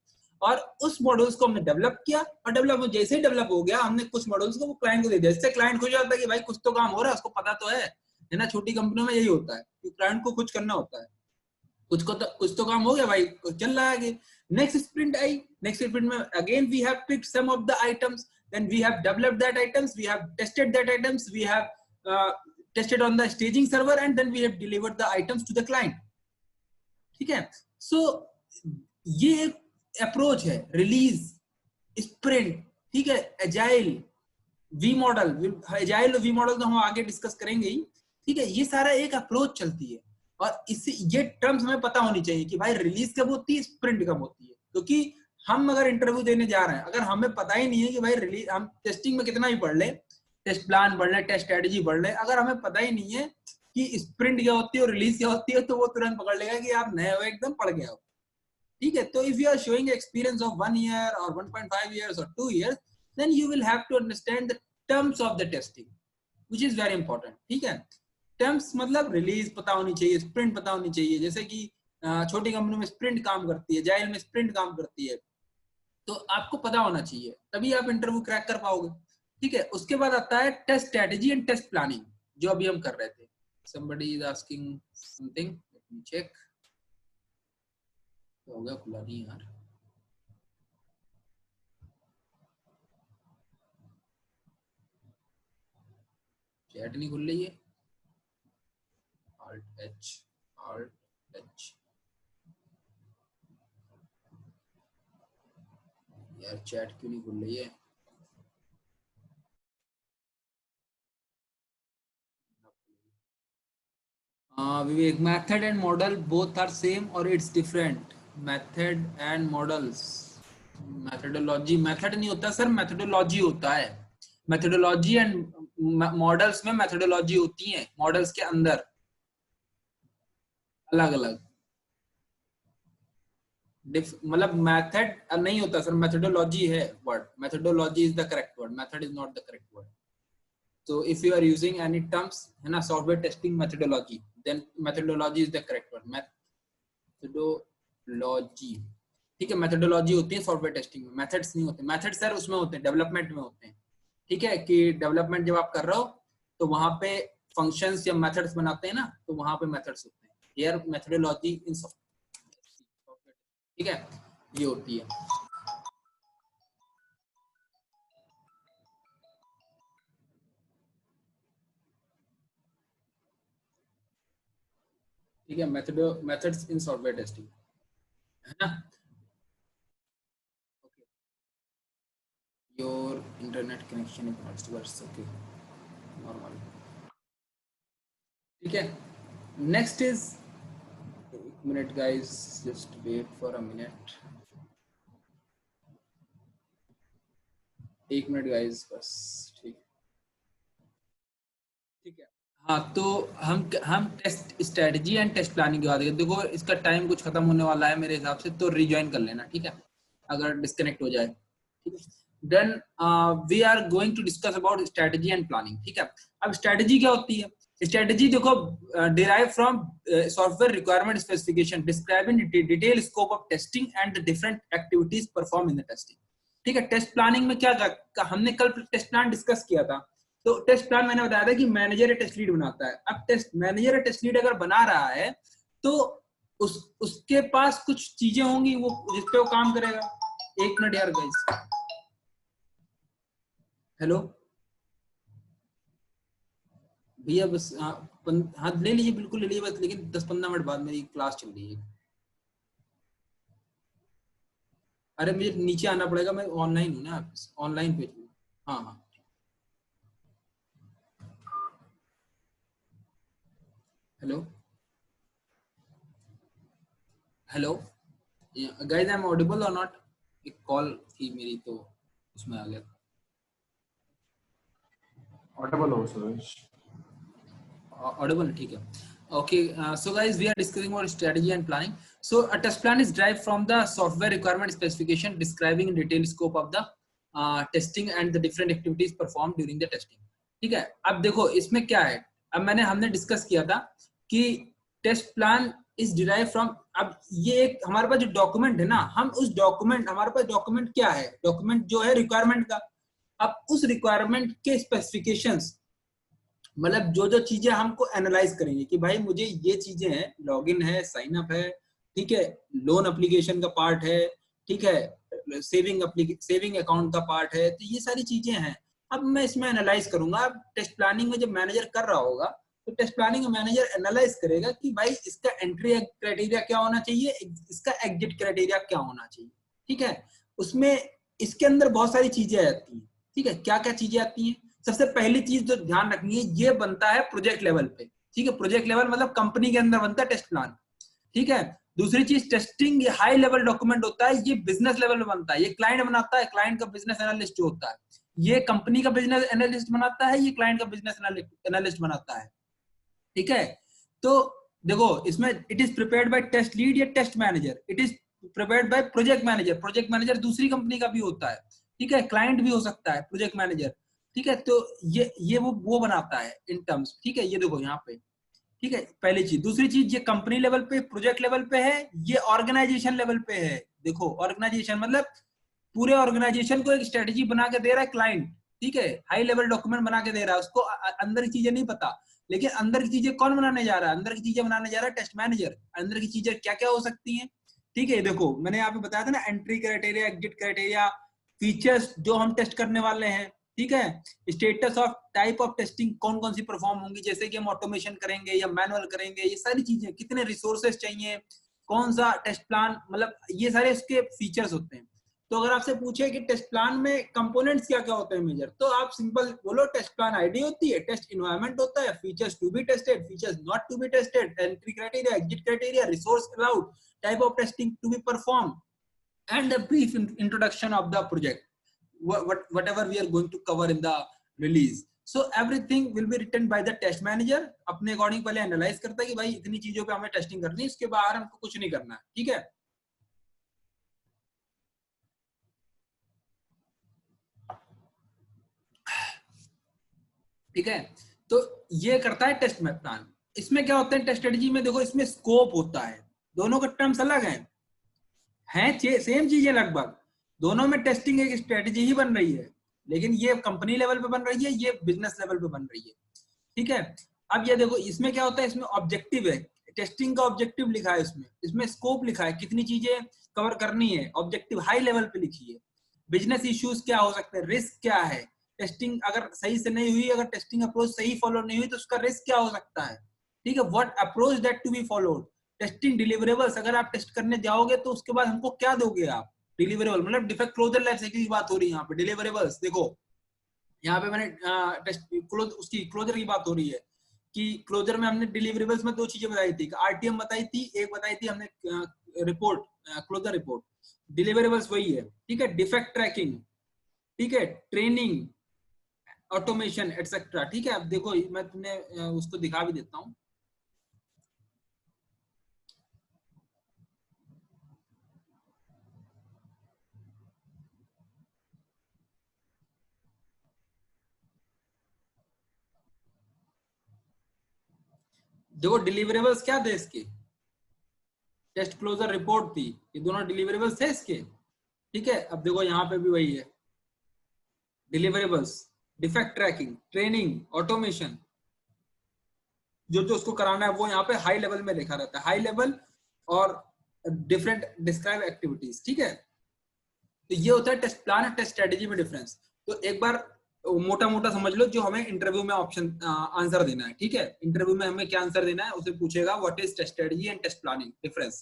और उस मॉड्यूल्स को हमने डेवलप किया और डेवलप जैसे ही डेवलप हो गया हमने कुछ मॉड्यूल्स को वो क्लाइंट को दे दिया। इससे क्लाइंट खुश होता है कि भाई कुछ तो काम हो रहा है, उसको पता तो है ना। छोटी कंपनियों में यही होता है कि क्लाइंट को कुछ करना होता है, कुछ तो काम हो गया भाई, चल रहा है आगे। नेक्स्ट स्प्रिंट आई, नेक्स्ट स्प्रिंट में again we have picked some of the items, then we have developed that items, we have tested that items, we have tested on the staging server and then we have delivered the items to the client. ठीक है, सो ये approach है release, sprint. ठीक है, agile, V model, agile और V model तो हम आगे डिस्कस करेंगे ही। ठीक है, ये सारा एक अप्रोच चलती है और इससे ये टर्म्स हमें पता होनी चाहिए कि भाई रिलीज कब होती है, स्प्रिंट कब होती है। क्योंकि हम अगर इंटरव्यू देने जा रहे हैं, अगर हमें पता ही नहीं है कि भाई रिलीज, हम टेस्टिंग में कितना भी पढ़ ले, टेस्ट प्लान पढ़ लें, टेस्ट स्ट्रेटेजी पढ़ लें, अगर हमें पता ही नहीं है कि स्प्रिंट क्या होती है और रिलीज क्या होती है, तो वो तुरंत पकड़ लेगा कि आप नए हो, एकदम पढ़ गए हो। ठीक है, तो if you are showing experience of 1 year or 1.5 years or 2 years, then you will have to understand the terms of the testing, which is very important। ठीक है, टर्म्स मतलब रिलीज पता होनी चाहिए, स्प्रिंट पता होनी चाहिए। जैसे कि छोटी कंपनी में स्प्रिंट काम करती है, जाइल में स्प्रिंट काम करती है, तो आपको पता होना चाहिए, तभी आप इंटरव्यू क्रैक कर पाओगे। ठीक है, उसके बाद आता है test strategy and test planning, जो अभी हम कर रहे थे। somebody is asking something, let me check। तो हो गया, खुला नहीं यार, चैट नहीं खुल रही है। Alt H, Alt H, यार चैट क्यों नहीं खुल रही है? Vivek, method and model both are same और it's different. Method and models, methodology, method नहीं होता सर, मेथडोलॉजी होता है। मेथडोलॉजी एंड मॉडल्स में मेथडोलॉजी होती है, मॉडल्स के अंदर अलग अलग मतलब मेथड नहीं होता सर, मेथडोलॉजी है word, methodology is the correct word, method is not the correct word. So if you are using any terms है ना, software testing methodology, then methodology is the correct word, methodology। ठीक है, methodology होती है software testing में, methods नहीं होते। Methods sir उसमें होते हैं, डेवलपमेंट में होते हैं। ठीक है, कि डेवलपमेंट जब आप कर रहे हो तो वहां पे फंक्शंस या मेथड्स बनाते हैं ना, तो वहां पे मेथड्स होते हैं। हियर मेथडोलॉजी इन सॉफ्टवेयर, ठीक है, ये होती है। ठीक है, मेथड्स इन सॉफ्टवेयर टेस्टिंग, है ना। Okay, your internet connection is not worse, okay, normal. ठीक है, नेक्स्ट इज, एक minute guys, just wait for a minute, एक मिनट गाइस बस। ठीक, ठीक है। हाँ, तो हम test strategy and test planning की बात करें। देखो इसका टाइम कुछ खत्म होने वाला है मेरे हिसाब से, तो रिज्वाइन कर लेना, ठीक है, अगर डिस्कनेक्ट हो जाए। ठीक है, then we are going to discuss about strategy and planning. ठीक है, अब स्ट्रेटजी क्या होती है? स्ट्रेटजी देखो, derive from software requirement specification describing detail scope of testing and the different activities perform in the testing. ठीक है, टेस्ट प्लानिंग में क्या हमने कल टेस्ट प्लान डिस्कस किया था। तो टेस्ट प्लान मैंने बताया था कि मैनेजर या टेस्ट लीड बनाता है। अब टेस्ट मैनेजर या टेस्ट लीड अगर बना रहा है तो उसके पास कुछ चीजें होंगी वो जिस पे वो काम करेगा। एक मिनट यार गाइस, हेलो भैया, बस हाँ ले लीजिए, बिल्कुल ले लीजिए बस, लेकिन 10-15 मिनट बाद मेरी क्लास चल रही है। अरे मुझे नीचे आना पड़ेगा, मैं ऑनलाइन हूँ ना, ऑनलाइन पे। हाँ हाँ, hello hello guys, I am audible और नॉट? एक कॉल थी मेरी तो उसमें आ गया। Audible हो सुरेश। Audible, ठीक है। Okay, so guys, we are discussing about strategy and planning. So a test plan is derived from the software requirement specification describing in detail scope of the testing and the different activities performed during the testing. ठीक है, अब देखो इसमें क्या है, अब हमने discuss किया था कि test plan is derive from, अब ये एक हमारे पास जो डॉक्यूमेंट है ना, हम उस डॉक्यूमेंट, हमारे पास डॉक्यूमेंट क्या है, डॉक्यूमेंट जो है रिक्वायरमेंट का। अब उस रिक्वायरमेंट के स्पेसिफिकेशंस, मतलब जो जो चीजें हमको एनालाइज करेंगे कि भाई मुझे ये चीजें हैं, लॉगिन है, साइन अप है, ठीक है, लोन एप्लीकेशन का पार्ट है, ठीक है, सेविंग अकाउंट का पार्ट है, तो ये सारी चीजें हैं। अब मैं इसमें एनालाइज करूंगा। अब टेस्ट प्लानिंग में जब मैनेजर कर रहा होगा तो टेस्ट प्लानिंग में मैनेजर एनालाइज करेगा कि भाई इसका एंट्री क्राइटेरिया क्या होना चाहिए, इसका एग्जिट क्राइटेरिया क्या होना चाहिए। ठीक है, उसमें इसके अंदर बहुत सारी चीजें आती हैं। ठीक है, क्या क्या चीजें आती हैं? सबसे पहली चीज जो ध्यान रखनी है, ये बनता है प्रोजेक्ट लेवल पे। ठीक है, प्रोजेक्ट लेवल मतलब कंपनी के अंदर बनता है टेस्ट प्लान। ठीक है, दूसरी चीज टेस्टिंग, ये हाई लेवल डॉक्यूमेंट होता है, ये बिजनेस लेवल में बनता है, ये क्लाइंट बनाता है, क्लाइंट का बिजनेस एनालिस्ट जो होता है। ये कंपनी का बिजनेस एनालिस्ट बनाता है, ये क्लाइंट का बिजनेस एनालिस्ट बनाता है, ठीक है। तो देखो इसमें it is prepared by test lead या test manager, it is prepared by project manager, project manager दूसरी कंपनी का भी होता है, ठीक है, क्लाइंट भी हो सकता है प्रोजेक्ट मैनेजर, ठीक है। तो ये वो बनाता है इन टर्म्स, ठीक है। ये देखो यहाँ पे, ठीक है, पहली चीज। दूसरी चीज, ये कंपनी लेवल पे, प्रोजेक्ट लेवल पे है, ये ऑर्गेनाइजेशन लेवल पे है। देखो ऑर्गेनाइजेशन मतलब पूरे ऑर्गेनाइजेशन को एक स्ट्रेटेजी बना के दे रहा है क्लाइंट, ठीक है, हाई लेवल डॉक्यूमेंट बना के दे रहा है, उसको अंदर की चीजें नहीं पता, लेकिन अंदर की चीजें कौन बनाने जा रहा है? अंदर की चीजें बनाने जा रहा है टेस्ट मैनेजर। अंदर की चीजें क्या क्या हो सकती हैं, ठीक है। देखो मैंने यहाँ पे बताया था ना, entry criteria, exit criteria, features जो हम टेस्ट करने वाले हैं, ठीक है, status of type of testing कौन कौन सी परफॉर्म होंगी, जैसे कि हम ऑटोमेशन करेंगे या मैनुअल करेंगे, ये सारी चीजें, कितने रिसोर्सेस चाहिए, कौन सा टेस्ट प्लान, मतलब ये सारे इसके फीचर्स होते हैं। तो अगर आपसे पूछे कि टेस्ट प्लान में कंपोनेंट्स क्या क्या होते हैं मेजर, तो आप सिंपल बोलो टेस्ट प्लान आईडी होती है, टेस्ट इन्वायरमेंट होता है, features to be tested, features not to be tested, entry criteria, exit criteria, resource allowed, type of testing to be perform, and a brief introduction of the project, whatever we are going to cover in the release. So everything will be written by the test manager. अपने according पहले analyse करता है कि भाई इतनी चीजों पे हमें टेस्टिंग करनी है, इसके बाहर हमको कुछ नहीं करना है, ठीक है। ठीक है, तो ये करता है टेस्ट प्लान। इसमें क्या होता है टेस्ट स्ट्रेटजी में, देखो इसमें स्कोप होता है, दोनों का टर्म्स अलग हैं सेम चीजें लगभग, दोनों में टेस्टिंग एक स्ट्रेटजी ही बन रही है, लेकिन ये कंपनी लेवल पे बन रही है, ये बिजनेस लेवल पे बन रही है, ठीक है। अब ये देखो इसमें क्या होता है, इसमें ऑब्जेक्टिव है, टेस्टिंग का ऑब्जेक्टिव लिखा है, इसमें स्कोप लिखा है, कितनी चीजें कवर करनी है, ऑब्जेक्टिव हाई लेवल पे लिखी है। बिजनेस इश्यूज क्या हो सकते हैं, रिस्क क्या है, टेस्टिंग अगर सही से नहीं हुई, अगर टेस्टिंग अप्रोच सही फॉलो नहीं हुई तो उसका रिस्क क्या हो सकता है, ठीक है। What approach that to be followed, testing deliverables, अगर आप टेस्ट करने जाओगे तो उसके बाद हमको क्या दोगे आप, डिलीवरेबल मतलब डिफेक्ट क्लोजर लाइफ साइकिल की बात हो रही है यहाँ पे, डिलीवरेबल्स। देखो यहाँ पे मैंने टेस्ट उसकी क्लोजर की बात हो रही है कि क्लोजर में हमने डिलीवरेबल्स में दो चीजें बताई थी, आरटीएम बताई थी, एक बताई थी हमने रिपोर्ट, क्लोजर रिपोर्ट। डिलीवरेबल्स वही है, ठीक है, डिफेक्ट ट्रैकिंग, ठीक है, ट्रेनिंग, ऑटोमेशन एटसेट्रा, ठीक है। अब देखो मैं तुम्हें उसको दिखा भी देता हूँ। देखो डिलीवरेबल्स क्या थे इसके, टेस्ट क्लोजर रिपोर्ट थी, ये दोनों डिलीवरेबल्स थे इसके, ठीक है। अब देखो यहाँ पे भी वही है, deliverables, defect tracking, training, automation, जो जो उसको कराना है वो यहाँ पे हाई लेवल में लिखा रहता है, हाई लेवल और डिफरेंट डिस्क्राइब एक्टिविटीज, ठीक है। तो ये होता है टेस्ट प्लान और टेस्ट स्ट्रेटेजी में डिफरेंस। तो एक बार मोटा मोटा समझ लो जो हमें इंटरव्यू में ऑप्शन आंसर देना है, ठीक है। इंटरव्यू में हमें क्या आंसर देना है, उसे पूछेगा what is test strategy and test planning difference,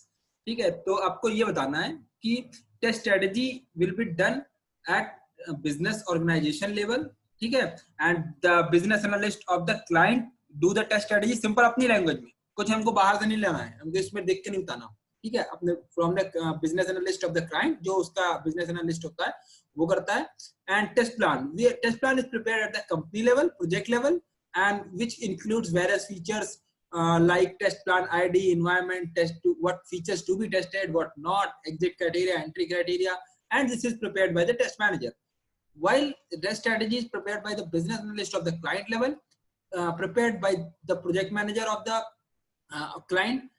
ठीक है। तो आपको ये बताना है कि test strategy will be done at business organization level, ठीक है, and the business analyst of the client do the test strategy, simple अपनी लैंग्वेज में, कुछ हमको बाहर से नहीं लेना है, हमको इसमें देख के नहीं बताना, ठीक है। अपने from the business analyst of the client, जो उसका बिजनेस एनालिस्ट होता है वो करता है। And test plan is prepared at the company level, project level, and which includes various features like test plan ID, environment, test to what features to be tested, what not, exit criteria, entry criteria, and this is prepared by the test manager. While the strategy is prepared by the business analyst of the client level, prepared by the project manager of the client,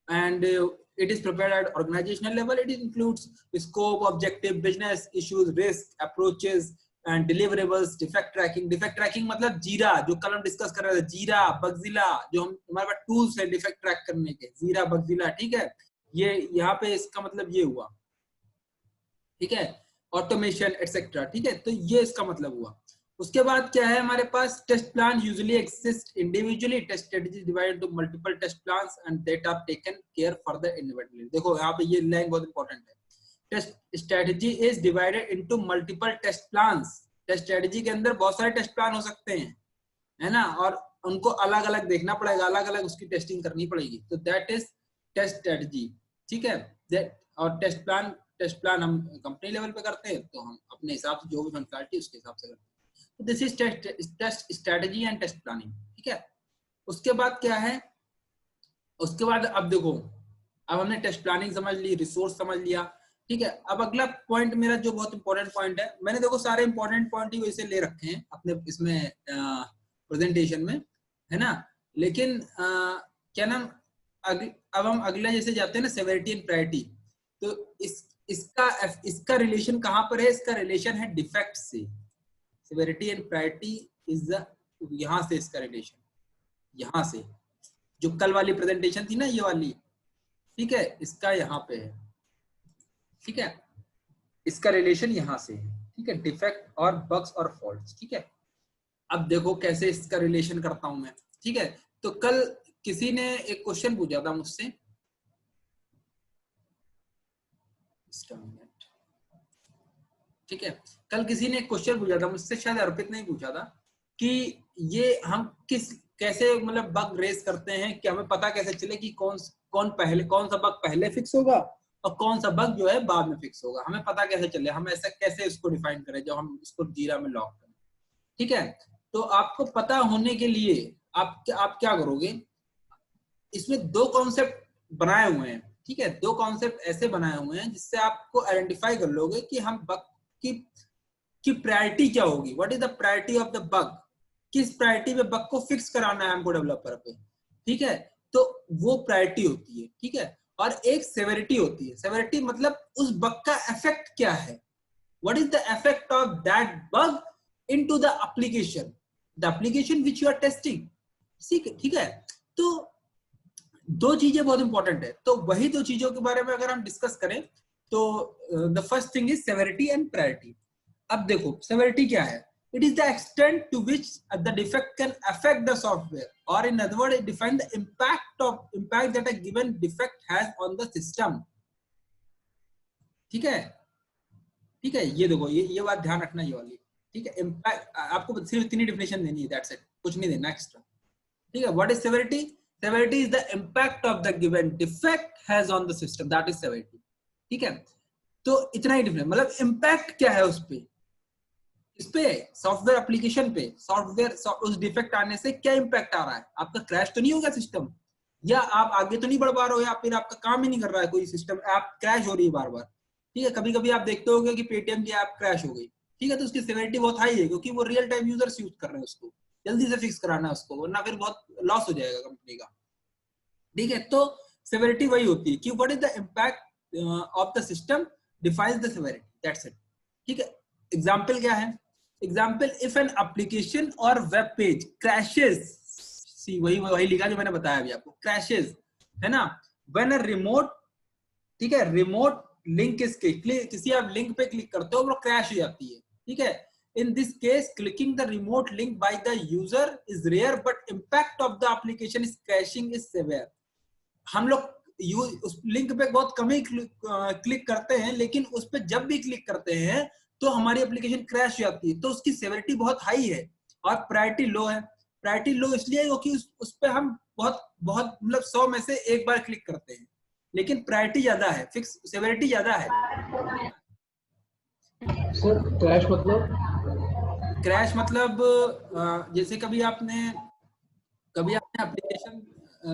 and it is prepared at organizational level. It includes scope, objective, business issues, risk, approaches, and deliverables, defect tracking मतलब जीरा, जो कल हम discuss कर रहे थे, जीरा, बगजिला, जो हम हमारे पास टूल्स है डिफेक्ट ट्रैक करने के, जीरा, बगजिला, ठीक है। ये यहाँ पे इसका मतलब ये हुआ, ठीक है, ऑटोमेशन एटसेट्रा, ठीक है। तो ये इसका मतलब हुआ। उसके बाद क्या है हमारे पास, test plan usually exist individually, test strategy divided into multiple test plans and that are taken care for the individually. देखो यहाँ पे ये लाइन बहुत इंपॉर्टेंट है, test strategy is divided into multiple test plans. Test strategy के अंदर बहुत सारे टेस्ट प्लान हो सकते हैं, है ना, और उनको अलग अलग देखना पड़ेगा, अलग अलग उसकी टेस्टिंग करनी पड़ेगी, तो दैट इज टेस्ट स्ट्रेटजी, ठीक है। और टेस्ट प्लान हम कंपनी लेवल पे करते हैं, तो हम अपने हिसाब से जो भी फंक्शनलिटी उसके हिसाब से करते हैं। तो this is test strategy and test planning, ठीक है। उसके बाद क्या है, उसके बाद अब देखो, अब हमने टेस्ट प्लानिंग समझ ली, रिसोर्स समझ लिया, ठीक है। अब अगला पॉइंट मेरा जो बहुत इंपॉर्टेंट पॉइंट है, मैंने देखो सारे इंपॉर्टेंट पॉइंट ही वैसे ले रखे हैं अपने इसमें प्रेजेंटेशन में, है ना। लेकिन क्या नाम, अब हम अगला जैसे जाते हैं ना, सेवेरिटी एंड प्रायोरिटी, तो इसका रिलेशन कहां पर है, इसका रिलेशन है डिफेक्ट से। सेवेरिटी एंड प्रायोरिटी इज यहां से इसका रिलेशन, यहां से जो कल वाली प्रेजेंटेशन थी ना ये वाली, ठीक है, इसका यहाँ पे है, ठीक है, इसका रिलेशन यहां से है, ठीक है, डिफेक्ट और बग्स और फॉल्ट्स, ठीक है। अब देखो कैसे इसका रिलेशन करता हूं मैं, ठीक है। तो कल किसी ने एक क्वेश्चन पूछा था मुझसे, ठीक है, कल किसी ने एक क्वेश्चन पूछा था मुझसे, शायद अर्पित ने ही पूछा था, कि ये हम कैसे मतलब बग रेस करते हैं, कि हमें पता कैसे चले कि कौन सा बग पहले फिक्स होगा और कौन सा बग जो है बाद में फिक्स होगा, हमें पता कैसे चले, हम ऐसा कैसे इसको डिफाइन करें जब हम इसको जीरा में लॉक करें, ठीक है। तो आपको पता होने के लिए आप क्या करोगे, इसमें दो कॉन्सेप्ट बनाए हुए हैं, ठीक है, दो कॉन्सेप्ट ऐसे बनाए हुए हैं जिससे आपको आइडेंटिफाई कर लोगे कि हम बग की प्रायोरिटी क्या होगी, what is the priority of the bug, किस प्रायोरिटी पे बग को फिक्स कराना है हमको डेवलपर पे, ठीक है। तो वो प्रायोरिटी होती है, ठीक है। और एक सेवेरिटी होती है, सेवेरिटी मतलब उस बग का इफेक्ट क्या है, what is the effect of that bug into the application which you are testing, ठीक है। तो दो चीजें बहुत इंपॉर्टेंट है, तो वही दो चीजों के बारे में अगर हम डिस्कस करें तो the first thing is severity and priority. अब देखो सेवेरिटी क्या है, it is the extent to which the defect can affect the software, or in other words it defines the impact that a given defect has on the system, ठीक है, ठीक है। ये देखो ये बात ध्यान रखना, ये वाली, ठीक है। इम्पैक्ट आपको सिर्फ इतनी डिफिनेशन देनी है, दैट्स इट, कुछ नहीं देना एक्स्ट्रा, ठीक है। What is severity, severity is the impact of the given defect has on the system, that is severity, ठीक है। तो इतना ही डिफरेंस, मतलब इम्पैक्ट क्या है उस पे, इस पे सॉफ्टवेयर एप्लीकेशन पे, सॉफ्टवेयर उस डिफेक्ट आने से क्या इंपैक्ट आ रहा है, आपका क्रैश तो नहीं होगा सिस्टम, या आप आगे तो नहीं बढ़ पा रहे हो, या फिर आपका काम ही नहीं कर रहा है कोई सिस्टम, ऐप क्रैश हो रही है बार बार, ठीक है। कभी कभी आप देखते होंगे कि पेटीएम की ऐप क्रैश हो गई, ठीक है, तो उसकी सेवेरिटी बहुत हाई है, क्योंकि वो रियल टाइम यूजर्स यूज कर रहे हैं उसको, जल्दी से फिक्स कराना है उसको, वरना फिर बहुत लॉस हो जाएगा कंपनी का, ठीक है। तो सेवेरिटी वही होती है कि what is the impact of the system defines the severity, that's it, ठीक है। एग्जांपल क्या है, एग्जाम्पल, इफ एन एप्लीकेशन और वेब पेज क्रैशेस, सी वही लिखा जो मैंने बताया अभी आपको, क्रैशेस, है ना, व्हेन अ रिमोट, ठीक है, रिमोट लिंक इज किसी आप लिंक पे क्लिक करते हो वो क्रैश हो जाती है, ठीक है। In this case clicking the remote link by the user is rare, but impact of the application is crashing is severe. हम लोग उस लिंक पे बहुत कम ही क्लिक करते हैं, लेकिन उस पे जब भी क्लिक करते हैं तो हमारी एप्लीकेशन क्रैश हो जाती है, तो उसकी सेवेरिटी बहुत हाई है, और प्रायोरिटी लो है। प्रायोरिटी लो इसलिए क्योंकि उस पे हम बहुत बहुत मतलब 100 में से एक बार क्लिक करते हैं, लेकिन प्रायोरिटी ज्यादा है, फिक्स सेवेरिटी ज्यादा है। सर क्रैश मतलब, क्रैश मतलब जैसे कभी आपने एप्लीकेशन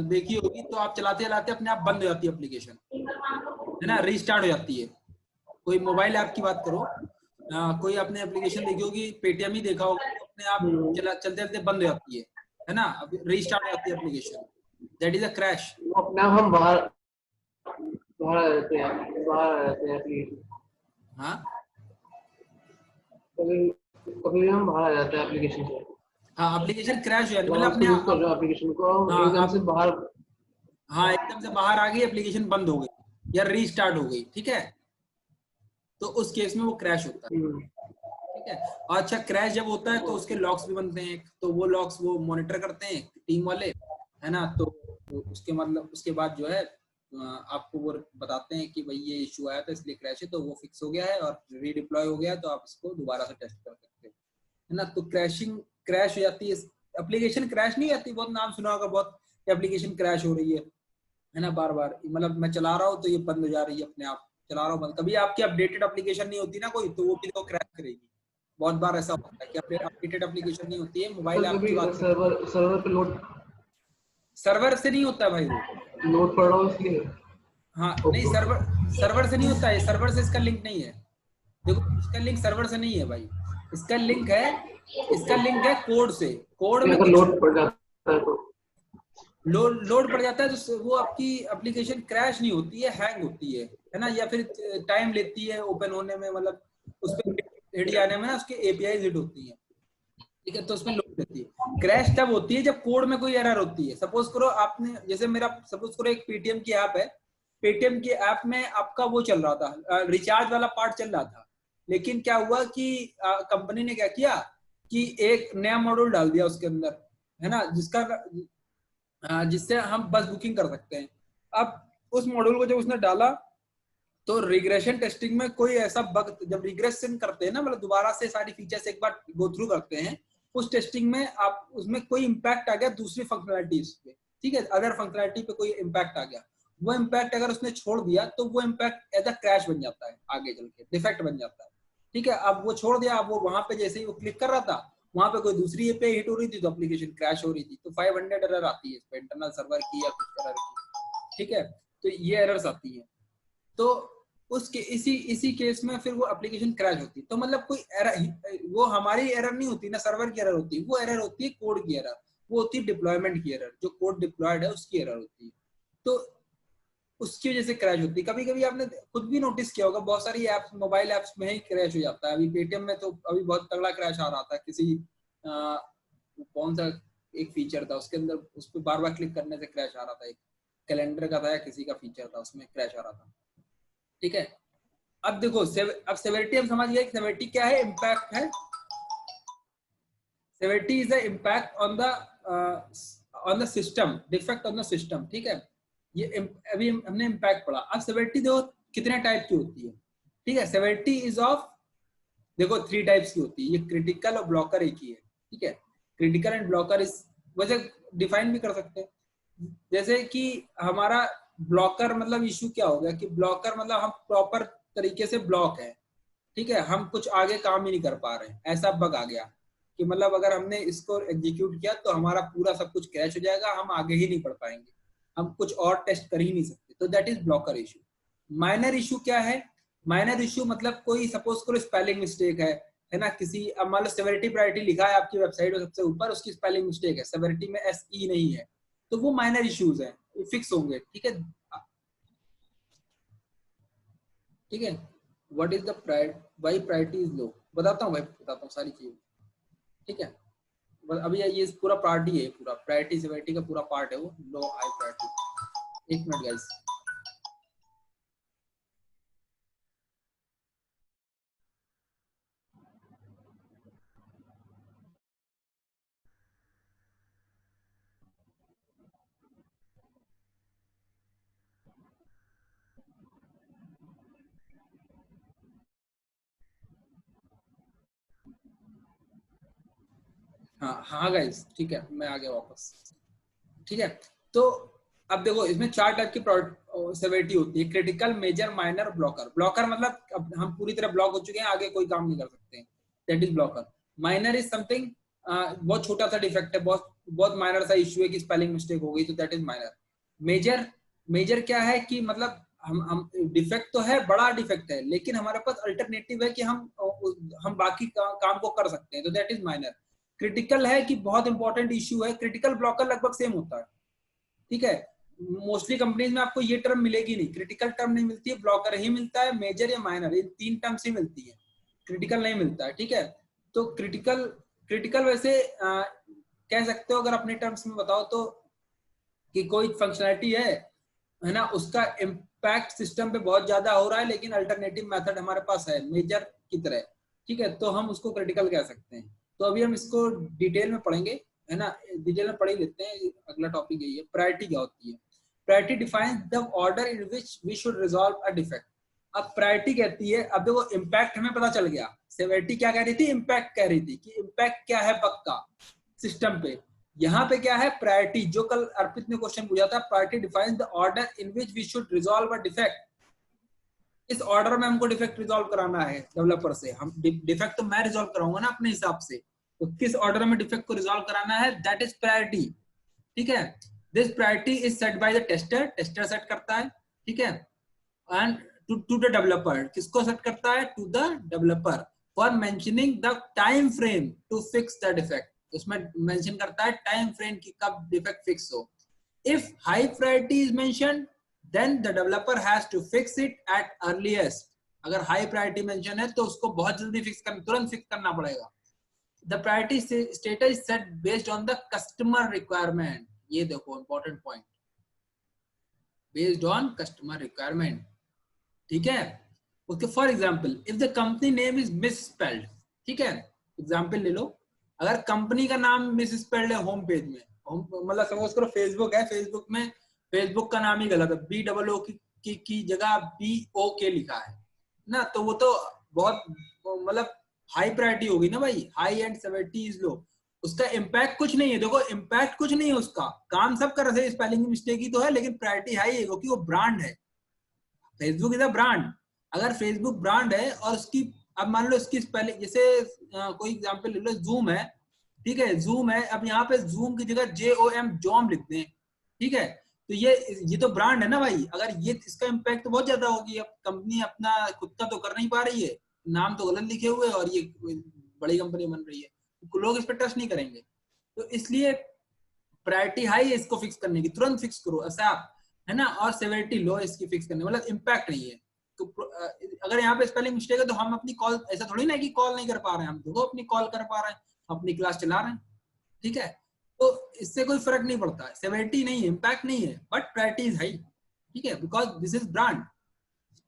देखी होगी, तो आप चलाते चलाते अपने आप बंद हो जाती है एप्लीकेशन, है ना, रीस्टार्ट हो जाती है। कोई मोबाइल ऐप की बात करो, कोई आपने एप्लीकेशन देखी होगी, पेटीएम ही देखा होगा, तो अपने आप चलते चलते बंद हो जाती है ना, अब रीस्टार्ट हो जाती है application, that is a crash. अपने आप हम बाहर बाहर आ जाते हैं एप्लीकेशन, हाँ कभी हम बाहर आ जाते हैं एप्लीकेशन से, हाँ, एप्लीकेशन क्रैश हो जाती है, तो मतलब उसको अपने यूज कर रहे आप, हो एप्लीकेशन को, हाँ एकदम से आप, बाहर, हाँ एकदम से बाहर आ गई, एप्लीकेशन बंद हो गई या रीस्टार्ट हो गई, ठीक है, तो उस केस में वो क्रैश होता है, ठीक है। और अच्छा, क्रैश जब होता है तो उसके लॉक्स भी बनते हैं, तो वो लॉक्स वो मॉनिटर करते हैं टीम वाले, है ना, तो उसके मतलब उसके बाद जो है आपको वो बताते हैं कि भाई ये इशू आया था इसलिए क्रैश है, तो वो फिक्स हो गया है और रीडिप्लॉय हो गया है, तो आप इसको दोबारा से टेस्ट कर सकते हो, है ना। तो क्रैश हो जाती है एप्लीकेशन, क्रैश नहीं आती, बहुत नाम सुना होगा, बहुत एप्लीकेशन क्रैश हो रही है ना, बार बार, मतलब मैं चला रहा हूँ तो ये बंद हो जा रही है अपने आप, चला रहा हूँ बंद, कभी आपकी अपडेटेड एप्लीकेशन नहीं होती ना कोई, तो वो भी तो क्रैश करेगी, बहुत बार ऐसा होता है कि अपडेटेड एप्लीकेशन नहीं होती है, मोबाइल सर ऐप की कभी बात। सर्वर पे सर्वर से नहीं होता भाई वो। लोड पड़ रहा हो इसलिए। हाँ नहीं, ओके ओके। सर्वर से नहीं होता है, सर्वर से इसका लिंक नहीं है। देखो इसका लिंक सर्वर से नहीं है भाई, इसका लिंक है, इसका लिंक है कोड से। कोड में अगर कुछ लोड पड़ जाता है तो लोड पड़ जाता है तो वो आपकी एप्लीकेशन क्रैश नहीं होती है, हैंग होती है ना, या फिर टाइम लेती है ओपन होने में, मतलब उस पर हिट जाने में ना उसके एपीआई हिट होती है, ठीक है, तो उसमें लोड लेती है। क्रैश तब होती है जब कोड में कोई एरर होती है। सपोज करो आपने, जैसे मेरा सपोज करो एक पेटीएम की ऐप है, पेटीएम की ऐप में आपका वो चल रहा था, रिचार्ज वाला पार्ट चल रहा था, लेकिन क्या हुआ कि कंपनी ने क्या किया कि एक नया मॉड्यूल डाल दिया उसके अंदर, है ना, जिससे हम बस बुकिंग कर सकते हैं। अब उस मॉड्यूल को जब उसने डाला तो रिग्रेशन टेस्टिंग में कोई ऐसा बग, जब रिग्रेशन करते हैं ना, मतलब दोबारा से सारी फीचर्स एक बार गो थ्रू करते हैं, उस टेस्टिंग में आप उसमें कोई इंपैक्ट आ गया दूसरी फंक्शनैलिटीज पे, ठीक है, अदर फंक्शनैलिटी पे कोई इंपैक्ट आ गया, वो इंपैक्ट अगर उसने छोड़ दिया तो वो इंपैक्ट एज अ क्रैश बन जाता है, आगे चल के डिफेक्ट बन जाता है, ठीक है। अब वो छोड़ दिया, अब वो वहां पे जैसे ही वो क्लिक कर रहा था, वहां पे कोई दूसरी एपीआई हिट हो रही थी तो एप्लीकेशन क्रैश हो रही थी, तो 500 एरर आती है इस पे, इंटरनल सर्वर की या कुछ एरर की, ठीक है, तो ये एरर्स आती है। तो उसके इसी केस में फिर वो एप्लीकेशन क्रैश होती है। तो मतलब कोई एरर, वो हमारी एरर नहीं होती ना, सर्वर की एरर होती है, वो एरर होती है कोड की एरर, वो होती है डिप्लॉयमेंट की एरर, जो कोड डिप्लॉयड है उसकी एरर होती है, तो उसकी वजह से क्रैश होती है। कभी कभी आपने खुद भी नोटिस किया होगा, बहुत सारी एप्स, मोबाइल एप्स में ही क्रैश हो जाता है। अभी पेटीएम में तो अभी बहुत तगड़ा क्रैश आ रहा था, किसी कौन सा एक फीचर था उसके अंदर, उस पर बार बार क्लिक करने से क्रैश आ रहा था, एक कैलेंडर का था या किसी का फीचर था, उसमें क्रैश आ रहा था, ठीक है। अब देखो अब सेवेरिटी हम समझ गए, सेवेरिटी क्या है, इम्पैक्ट है। Severity is the impact on the system, defect on the system, ठीक है। ये अभी हमने इम्पैक्ट पढ़ा। अब सेवेरिटी देखो कितने टाइप की होती है, ठीक है। सेवेरिटी इज ऑफ, देखो 3 टाइप्स की होती है, ये क्रिटिकल और ब्लॉकर एक ही है, ठीक है। क्रिटिकल एंड ब्लॉकर इस वजह डिफाइन भी कर सकते हैं, जैसे कि हमारा ब्लॉकर मतलब इशू क्या हो गया कि ब्लॉकर मतलब हम प्रॉपर तरीके से ब्लॉक है, ठीक है, हम कुछ आगे काम ही नहीं कर पा रहे हैं, ऐसा बग आ गया कि मतलब अगर हमने इसको एग्जीक्यूट किया तो हमारा पूरा सब कुछ क्रैश हो जाएगा, हम आगे ही नहीं बढ़ पाएंगे, हम कुछ और टेस्ट कर ही नहीं सकते, तो that is blocker issue. Minor issue क्या है, माइनर इशू मतलब कोई सपोज करो स्पेलिंग मिस्टेक है ना, किसी अब मान लो सेवेरिटी प्रायोरिटी लिखा है आपकी वेबसाइट में सबसे ऊपर, उसकी स्पेलिंग मिस्टेक है, सेवेरिटी में SE नहीं है, तो वो माइनर इश्यूज है, फिक्स होंगे, ठीक है, ठीक है। What is the why priority is low, बताता हूँ भाई, बताता हूँ सारी चीजें, ठीक है। अभी ये पूरा प्रायोरिटी है, पूरा प्रायोरिटी सेवेरिटी का पूरा पार्ट है वो, लो हाई प्रायोरिटी। एक मिनट गाइस, हाँ गाइस, ठीक है, मैं आ गया वापस, ठीक है। तो अब देखो इसमें 4 टाइप की सेवेरिटी होती है, critical, major, minor, blocker. Blocker मतलब अब हम पूरी तरह ब्लॉक हो चुके हैं, आगे कोई काम नहीं कर सकते, that is blocker. Minor is something बहुत छोटा सा डिफेक्ट है, बहुत बहुत माइनर सा इश्यू है कि स्पेलिंग मिस्टेक हो गई, तो that is minor. Major, major क्या है कि मतलब हम डिफेक्ट तो है, बड़ा डिफेक्ट है, लेकिन हमारे पास अल्टरनेटिव है कि हम बाकी काम को कर सकते हैं, तो दैट इज माइनर। क्रिटिकल है कि बहुत इंपॉर्टेंट इश्यू है, क्रिटिकल ब्लॉकर लगभग सेम होता है, ठीक है। मोस्टली कंपनीज में आपको ये टर्म मिलेगी नहीं, क्रिटिकल टर्म नहीं मिलती है, ब्लॉकर ही मिलता है, मेजर या माइनर, ये 3 टर्म्स ही मिलती है, क्रिटिकल नहीं मिलता है, ठीक है। तो क्रिटिकल, क्रिटिकल वैसे कह सकते हो अगर अपने टर्म्स में बताओ तो, कि कोई फंक्शनैलिटी है ना, उसका इम्पैक्ट सिस्टम पे बहुत ज्यादा हो रहा है, लेकिन अल्टरनेटिव मेथड हमारे पास है मेजर की तरह, ठीक है, तो हम उसको क्रिटिकल कह सकते हैं। तो अभी हम इसको डिटेल में पढ़ेंगे, है ना, डिटेल में पढ़ ही लेते हैं। अगला टॉपिक यही है, प्रायोरिटी क्या होती है। Priority defines the order in which we should resolve a defect. अब प्रायोरिटी कहती है, अब देखो इम्पैक्ट हमें पता चल गया, सेवेरिटी क्या कह रही थी, इम्पैक्ट कह रही थी कि इम्पैक्ट क्या है बग का सिस्टम पे। यहाँ पे क्या है, प्रायोरिटी, जो कल अर्पित ने क्वेश्चन पूछा था, priority defines the order in which we should resolve a defect. इस ऑर्डर में हमको डिफेक्ट रिजॉल्व कराना है डेवलपर से, हम डिफेक्ट तो मैं रिजॉल्व कराऊंगा ना अपने हिसाब से, तो किस ऑर्डर में डिफेक्ट को रिजॉल्व कराना है, दैट इज प्रायोरिटी। ठीक है, this priority is set by the tester, tester set करता है। ठीक है, एंड टू द डेवलपर, किसको सेट करता है, to the developer, for mentioning the time frame to fix the defect, उसमें मेंशन करता है टाइम फ्रेम की कब डिफेक्ट फिक्स हो। If high priority is mentioned then the developer has to fix it at earliest, अगर high priority mention है तो उसको बहुत जल्दी फिक्स करना, तुरंत फिक्स करना पड़ेगा। the priority status is set based on the customer requirement, ये देखो important point, based on customer requirement। ठीक है, उसके for example if the company name is misspelled, ठीक है, एग्जांपल ले लो, अगर कंपनी का नाम मिसस्पेल्ड है होम पेज में, मतलब सपोज करो फेसबुक है, फेसबुक में फेसबुक का नाम ही गलत है, BOO की जगह BOK लिखा है ना, तो वो तो बहुत मतलब हाई प्रायोरिटी होगी ना भाई, हाई एंड सेवेरिटी इज लो, उसका इम्पैक्ट कुछ नहीं है, देखो इम्पैक्ट कुछ नहीं है, उसका काम सब कर रहे हैं, स्पेलिंग मिस्टेक ही तो है, लेकिन प्रायोरिटी हाई है क्योंकि वो ब्रांड है, फेसबुक इज अ ब्रांड। अगर फेसबुक ब्रांड है और उसकी, अब मान लो इसकी स्पेलिंग, जैसे कोई एग्जांपल ले लो, जूम है, ठीक है, जूम है, अब यहाँ पे जूम की जगह JOM जॉम लिख दें, ठीक है, तो ये तो ब्रांड है ना भाई, अगर ये इसका इम्पैक्ट तो बहुत ज्यादा होगी, अब कंपनी अपना खुद का तो कर नहीं पा रही है, नाम तो गलत लिखे हुए और ये बड़ी कंपनी बन रही है, तो लोग इस पर ट्रस्ट नहीं करेंगे, तो इसलिए प्रायोरिटी हाई है इसको फिक्स करने की, तुरंत फिक्स करो ऐसा है ना, और सेवेरिटी लो इसकी फिक्स करने, मतलब इम्पैक्ट नहीं है। तो अगर यहाँ पे स्पेलिंग मिस्टेक है तो हम अपनी कॉल, ऐसा थोड़ी ना कि कॉल नहीं कर पा रहे हैं, हम देखो अपनी कॉल कर पा रहे हैं, अपनी क्लास चला रहे हैं, ठीक है, तो इससे कोई फर्क नहीं पड़ता, सेवेरिटी नहीं है, इम्पैक्ट नहीं है, बट प्रायोरिटी इज हाई, ठीक है, बिकॉज दिस इज ब्रांड।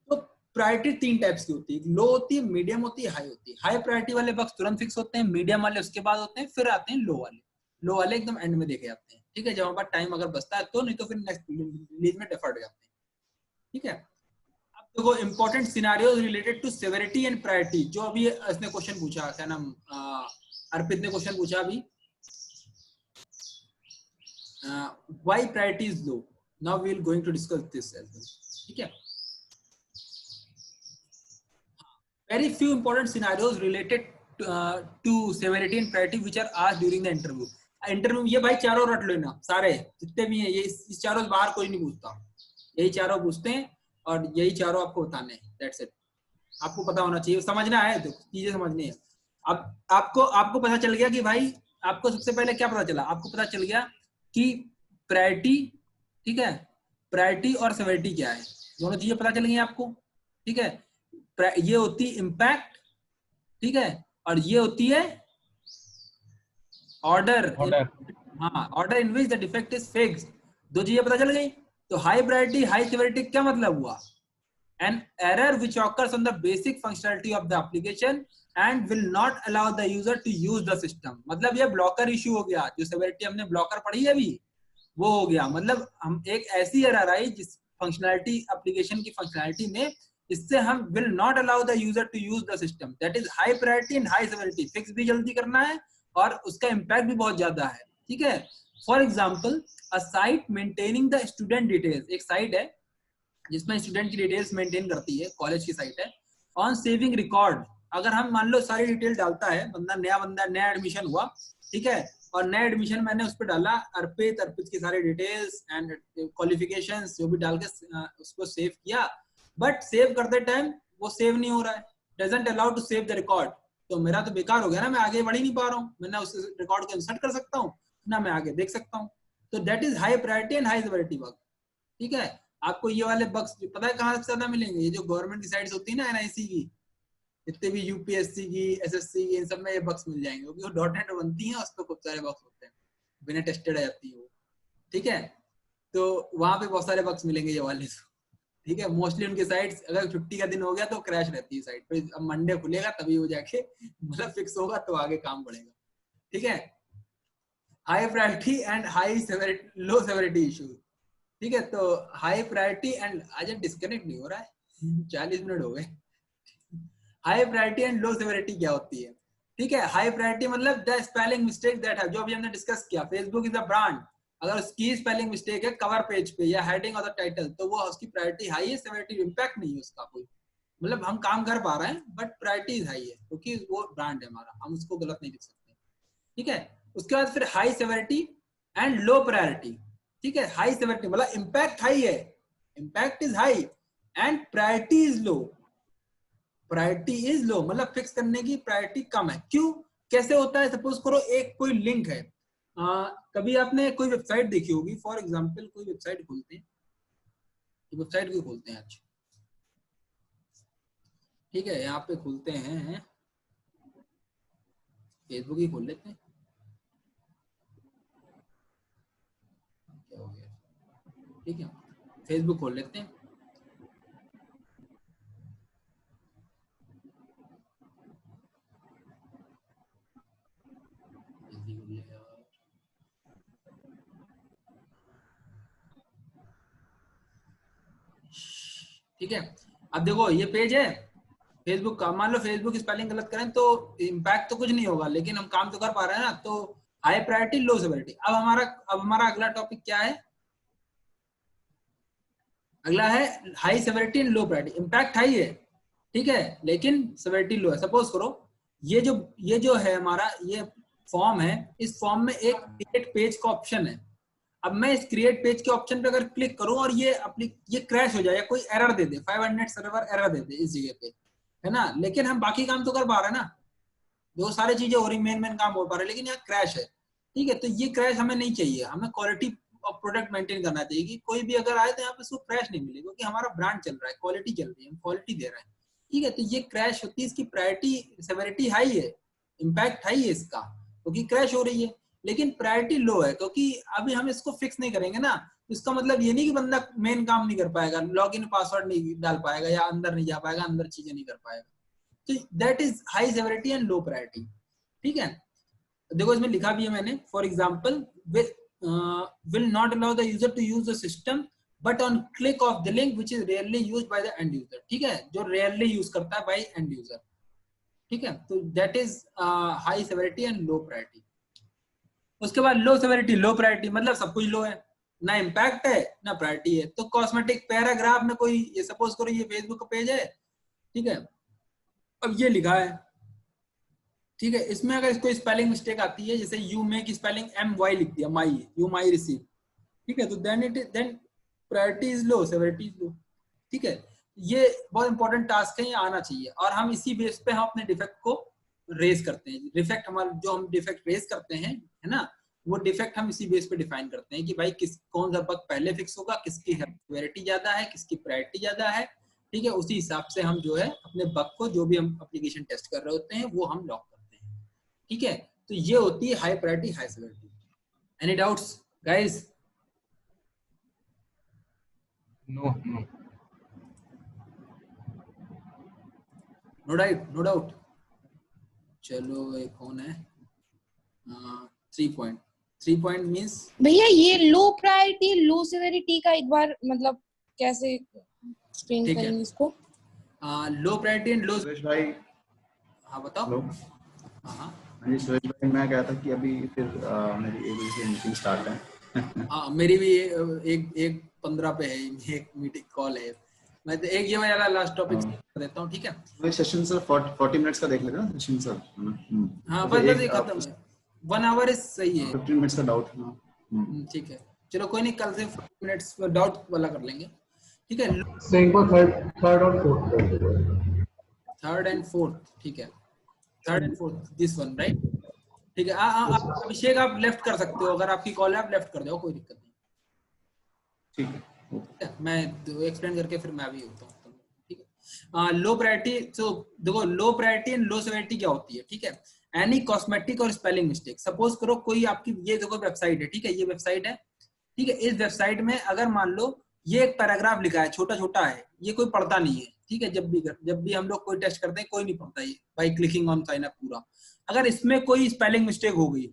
तो प्रायोरिटी 3 टाइप्स की होती है, लो होती है, मीडियम होती है, हाई होती है। हाई प्रायोरिटी वाले बग्स तुरंत फिक्स होते हैं, मीडियम वाले उसके बाद होते हैं, फिर आते हैं लो वाले, लो वाले एकदम एंड में देखे जाते हैं, ठीक है, जब हमारे पास टाइम अगर बचता है तो, नहीं तो फिर नेक्स्ट रिलीज में डेफर्ड हो जाते हैं, ठीक है। अब देखो important scenarios related to severity and priority, जो अभी इसने क्वेश्चन पूछा, क्या नाम, अर्पित ने क्वेश्चन पूछा अभी, why priority is low, now we will going to discuss this as well, ठीक है। very few important scenarios related to severity and priority which are asked during the interview, interview ये भाई चारों रट लेना, सारे जितने भी हैं, ये इस चारों से बाहर कोई नहीं पूछता, यही चारों पूछते हैं और यही चारों आपको बताने हैं, दैट्स इट, आपको पता होना चाहिए, समझना है, तो चीजें समझनी है। अब आपको पता चल गया कि भाई, आपको सबसे पहले क्या पता चला, आपको पता चल गया कि प्रायोरिटी, ठीक है, प्रायोरिटी और सेवेरिटी क्या है, दोनों चीजें पता चल गई आपको, ठीक है, ये होती इम्पैक्ट, ठीक है, और ये होती है ऑर्डर, हाँ, order in which the defect is fixed, दो चीजें पता चल गई। तो हाई प्रायोरिटी हाई सेवेरिटी क्या मतलब हुआ, an error which occurs on the basic functionality of the application and will not allow the user to use the system, मतलब ये ब्लॉकर इशू हो गया, जो सेवेरिटी हमने ब्लॉकर पढ़ी है अभी वो हो गया, मतलब हम एक ऐसी एरर आई जिस फंक्शनैलिटी, एप्लीकेशन की फंक्शनैलिटी में, इससे हम will not allow the user to use the system, that is high priority and high severity, fix भी जल्दी करना है और उसका इम्पैक्ट भी बहुत ज्यादा है, ठीक है। For example a site maintaining the student details, एक साइट है जिसमें स्टूडेंट की डिटेल्स मेंटेन करती है, कॉलेज की साइट है, ऑन सेविंग रिकॉर्ड, अगर हम मान लो सारी डिटेल डालता है बंदा नया एडमिशन हुआ, ठीक है, और नया एडमिशन मैंने उस पर डाला अर्पित की सारी डिटेल्स एंड क्वालिफिकेशंस जो भी डाल के उसको सेव किया, बट सेव करते टाइम वो सेव नहीं हो रहा है, doesn't allow to save the record, तो मेरा तो बेकार हो गया ना, मैं आगे बढ़ ही नहीं पा रहा हूँ, मैं ना उस रिकॉर्ड को इंसर्ट कर सकता हूँ ना मैं आगे देख सकता हूँ, तो that is high priority and high severity bug, ठीक है। आपको ये वाले बग्स पता है कहाँ से ज्यादा मिलेंगे, ये जो गवर्नमेंट की साइट्स होती है ना, NIC की, जितने भी UPSC की, SSC की, इन सब में ये बग्स मिल जाएंगे, क्योंकि वो .NET बनती है, उस पर खूब सारे बग्स होते हैं, बिना टेस्टेड आ जाती है वो, ठीक है, तो वहां पे बहुत सारे बग्स मिलेंगे ये वाले, ठीक है। मोस्टली उनकी साइट्स अगर छुट्टी का दिन हो गया तो क्रैश रहती है साइट, फिर अब मंडे खुलेगा तभी वो जाके मतलब फिक्स होगा तो आगे काम बढ़ेगा, ठीक है। High priority and high severity, low severity issue, ठीक है, तो हाई प्रायोरिटी एंड, आज डिस्कनेक्ट नहीं हो रहा है 40 मिनट हो गए। High priority and low severity क्या होती है, ठीक है। हाई प्रायोरिटी मतलब द स्पेलिंग मिस्टेक दैट है, जो अभी हमने डिस्कस किया, फेसबुक इज अ ब्रांड, अगर उसकी स्पेलिंग मिस्टेक है कवर पेज पे या हेडिंग और द टाइटल, तो वो उसकी प्रायोरिटी हाई है, सेवेरिटी इम्पैक्ट नहीं है उसका कोई, मतलब हम काम कर पा रहे हैं बट प्रायोरिटी हाई है क्योंकि वो ब्रांड है हमारा, हम उसको गलत नहीं लिख सकते, ठीक है। उसके बाद फिर high severity and low priority, ठीक है। हाई सेवेरिटी मतलब इम्पैक्ट हाई है, impact is high and priority is low, priority is लो मतलब फिक्स करने की प्रायोरिटी कम है। क्यों, कैसे होता है? सपोज करो एक कोई लिंक है, कभी आपने कोई वेबसाइट देखी होगी, फॉर एग्जांपल कोई वेबसाइट खोलते हैं, वेबसाइट क्यों खोलते हैं आज, ठीक है, यहाँ पे खोलते हैं, फेसबुक ही खोल लेते हैं, क्या हो गया, ठीक है, फेसबुक खोल लेते हैं। ठीक है, अब देखो ये पेज है फेसबुक का, मान लो फेसबुक स्पेलिंग गलत करें तो इम्पैक्ट तो कुछ नहीं होगा, लेकिन हम काम तो कर पा रहे हैं ना। तो हाई प्रायोरिटी लो सेवेरिटी। अब हमारा अगला टॉपिक क्या है? अगला है high severity and low priority. Impact high है, ठीक है, लेकिन सेवेरिटी लो है। सपोज करो ये जो है हमारा ये फॉर्म है, इस फॉर्म में एक क्रिएट पेज का ऑप्शन है। अब मैं इस क्रिएट पेज के ऑप्शन पे अगर क्लिक करूं और ये क्रैश हो जाए या कोई एरर दे दे, 500 सर्वर एरर दे दे इस जगह पे, है ना, लेकिन हम बाकी काम तो कर पा रहे हैं ना, जो सारी चीजें हो रही, मेन काम हो पा रहे हैं, लेकिन यहाँ क्रैश है, ठीक है। तो ये क्रैश हमें नहीं चाहिए, हमें क्वालिटी ऑफ प्रोडक्ट मेंटेन करना चाहिए कि कोई भी अगर आए तो यहाँ पे उसको क्रैश नहीं मिलेगा, क्योंकि हमारा ब्रांड चल रहा है, क्वालिटी चल रही है, हम क्वालिटी दे रहे हैं, ठीक है। तो ये क्रैश होती है, इसकी प्रायोरिटी सेवेरिटी हाई है, इम्पैक्ट हाई है इसका, क्योंकि क्रैश हो रही है, लेकिन प्रायोरिटी लो है क्योंकि अभी हम इसको फिक्स नहीं करेंगे ना। इसका मतलब ये नहीं कि बंदा मेन काम नहीं कर पाएगा, लॉगिन पासवर्ड नहीं डाल पाएगा या अंदर नहीं जा पाएगा, अंदर चीजें नहीं कर पाएगा। तो that is high severity and low priority, ठीक है। देखो इसमें लिखा भी है मैंने, for example will not allow the user to use the system but on click of the link which is rarely use by the end user, ठीक है, जो रेयरली यूज करता है बाय एंड यूजर, ठीक है। तो that is high severity and low priority. उसके बाद लो सेवेरिटी लो प्रायोरिटी मतलब सब कुछ लो है, ना इम्पैक्ट है ना प्रायोरिटी है। तो कॉस्मेटिक पैराग्राफ में कोई, ये सपोज करो ये फेसबुक का पेज है, ठीक है, अब ये लिखा है, ठीक है, इसमें अगर कोई स्पेलिंग मिस्टेक आती है, जैसे यू मेक स्पेलिंग MY लिख दिया, माई, यू माई रिसीव, ठीक है, तो then priority is low, severity is low, ठीक है। ये बहुत इंपॉर्टेंट टास्क है, ये आना चाहिए, और हम इसी बेस पे हम अपने डिफेक्ट को रेज करते हैं। डिफेक्ट हमारे जो हम डिफेक्ट रेज करते हैं, है ना, वो डिफेक्ट हम इसी बेस पे डिफाइन करते हैं कि भाई कौन सा बग पहले फिक्स होगा, किसकी सेवेरिटी ज्यादा है, किसकी प्रायोरिटी ज्यादा है, ठीक है। उसी हिसाब से हम जो है अपने बग को, जो भी हम एप्लीकेशन टेस्ट कर रहे होते हैं, वो हम लॉक करते हैं, ठीक है। तो ये होती है high priority high severity. Any doubts guys? No no no doubt, no doubt. चलो एक कौन है, 3 पॉइंट मींस भैया ये लो प्रायोरिटी लो सेवेरिटी का एक बार मतलब कैसे एक्सप्लेन ठीक है। करेंगे इसको? लो प्रायोरिटी एंड लो, सुरेश भाई, हाँ बताओ। हेलो। हाँ जी सुरेश भाई, मैं कह रहा था कि अभी फिर मेरी 1 बजे से मीटिंग स्टार्ट है। हाँ, मेरी भी एक 15 पे है, एक मीटिंग कॉल है, मैं तो एक ये वाला लास्ट टॉपिक कर देता हूँ, ठीक है। वही सेशन सर 40 मिनट्स का देख लेते हैं ना सेशन सर। हाँ तो बस ये खत्म है, 1 आवर इज सही है। 15 मिनट्स का डाउट है। ठीक है, चलो कोई नहीं, कल से 5 मिनट्स डाउट वाला कर लेंगे, ठीक है। Saying for third और fourth. थर्ड एंड फोर्थ, ठीक है, third and fourth, this one right, ठीक है। अभिषेक आप लेफ्ट कर सकते हो, अगर आपकी कॉल है आप लेफ्ट कर दो, कोई दिक्कत नहीं, ठीक है। मैं एक्सप्लेन करके फिर मैं भी होता हूँ, ठीक है। लो प्रायोरिटी, तो देखो लो प्रायोरिटी एंड लो सेवेरिटी क्या होती है, ठीक है। एनी कॉस्मेटिक और स्पेलिंग मिस्टेक, सपोज करो कोई आपकी, ये देखो वेबसाइट है, ठीक है, ये वेबसाइट है, ठीक है। इस वेबसाइट में अगर मान लो ये एक पैराग्राफ लिखा है, छोटा छोटा है, ये कोई पढ़ता नहीं है, ठीक है। जब भी हम लोग कोई टेस्ट करते हैं, कोई नहीं पढ़ता ये, by clicking on sign up पूरा। अगर इसमें कोई स्पेलिंग मिस्टेक हो गई,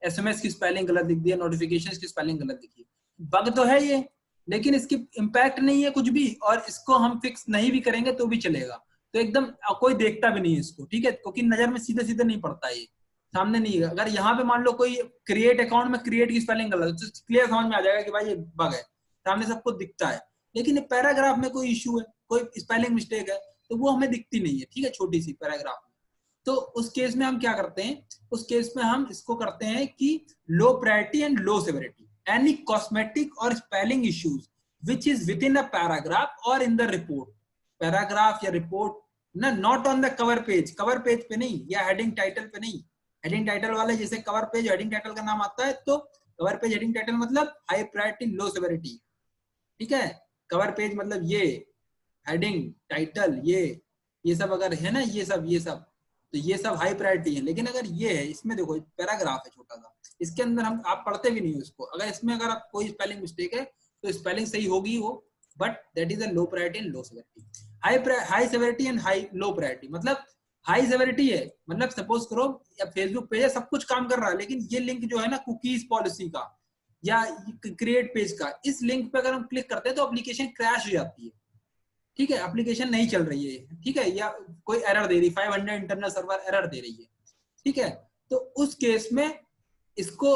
SMS की स्पेलिंग गलत लिख दिया, नोटिफिकेशंस की स्पेलिंग गलत लिखी, बग तो है ये, लेकिन इसकी इम्पैक्ट नहीं है कुछ भी, और इसको हम फिक्स नहीं भी करेंगे तो भी चलेगा, तो एकदम कोई देखता भी नहीं है इसको, ठीक है, क्योंकि नजर में सीधे सीधे नहीं पड़ता ये, सामने नहीं है। अगर यहाँ पे मान लो कोई क्रिएट अकाउंट में क्रिएट की स्पेलिंग गलत, तो क्लियर समझ में आ जाएगा कि भाई ये बग है, सामने सबको दिखता है। लेकिन पैराग्राफ में कोई इश्यू है, कोई स्पेलिंग मिस्टेक है, तो वो हमें दिखती नहीं है, ठीक है, छोटी सी पैराग्राफ में। तो उस केस में हम क्या करते हैं, उस केस में हम इसको करते हैं कि low priority and low severity, any cosmetic और spelling issues which is within a paragraph और इन द रिपोर्ट, पैराग्राफ या रिपोर्ट ना, not on the cover page, cover page पे नहीं या हेडिंग टाइटल पे नहीं। हेडिंग टाइटल वाले जैसे कवर पेज हेडिंग टाइटल का नाम आता है, तो कवर पेज हेडिंग टाइटल मतलब हाई प्रायोरिटी लो सेवेरिटी, ठीक है। कवर पेज मतलब ये हेडिंग टाइटल ये सब अगर है ना, ये सब तो ये सब हाई प्रायोरिटी है। लेकिन अगर ये है, इसमें देखो पैराग्राफ है छोटा सा, इसके अंदर हम आप पढ़ते भी नहीं हो इसको, अगर इसमें अगर आप कोई स्पेलिंग मिस्टेक है तो स्पेलिंग सही होगी वो, but that is a low priority and low severity. High severity and high low priority मतलब हाई सेवेरिटी है, मतलब सपोज करो या फेसबुक पेज है, सब कुछ काम कर रहा है, लेकिन ये लिंक जो है ना कुकीज पॉलिसी का या क्रिएट पेज का, इस लिंक पे अगर हम क्लिक करते हैं तो एप्लीकेशन क्रैश हो जाती है, ठीक है, एप्लीकेशन नहीं चल रही है, ठीक है, या कोई एरर दे रही, 500 इंटरनल सर्वर एरर दे रही है, ठीक है। तो उस केस में इसको,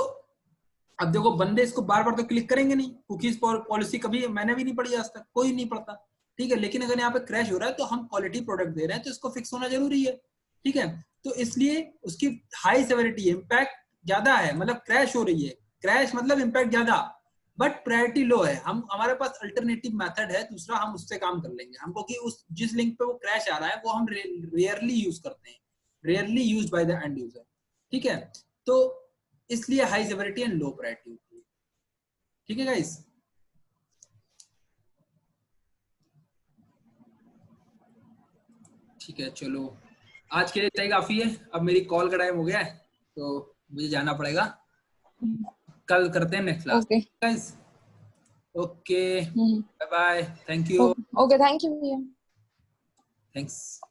अब देखो बंदे इसको बार बार तो क्लिक करेंगे नहीं, कुकीज पॉलिसी कभी मैंने भी नहीं पढ़ी आज तक, कोई नहीं पढ़ता, ठीक है। लेकिन अगर यहाँ पे क्रैश हो रहा है तो हम क्वालिटी प्रोडक्ट दे रहे हैं तो इसको फिक्स होना जरूरी है, ठीक है। तो इसलिए उसकी हाई सेवेरिटी है, इम्पैक्ट ज्यादा है, मतलब क्रैश हो रही है, क्रैश मतलब इम्पैक्ट ज्यादा, बट प्रायोरिटी लो है। हम हमारे पास अल्टरनेटिव मेथड है दूसरा, हम उससे काम कर लेंगे। हमको कि उस जिस लिंक पे वो क्रैश आ रहा है वो हम रेयरली यूज करते हैं, rarely use by the end user, ठीक है। तो इसलिए high severity and low priority होती है, ठीक है गाइस। ठीक है, चलो आज के लिए इतना ही काफी है, अब मेरी कॉल का टाइम हो गया है तो मुझे जाना पड़ेगा, कल करते हैं next class, guys. Okay, bye bye, thank you. Okay, thank you भैया। थैंक्स।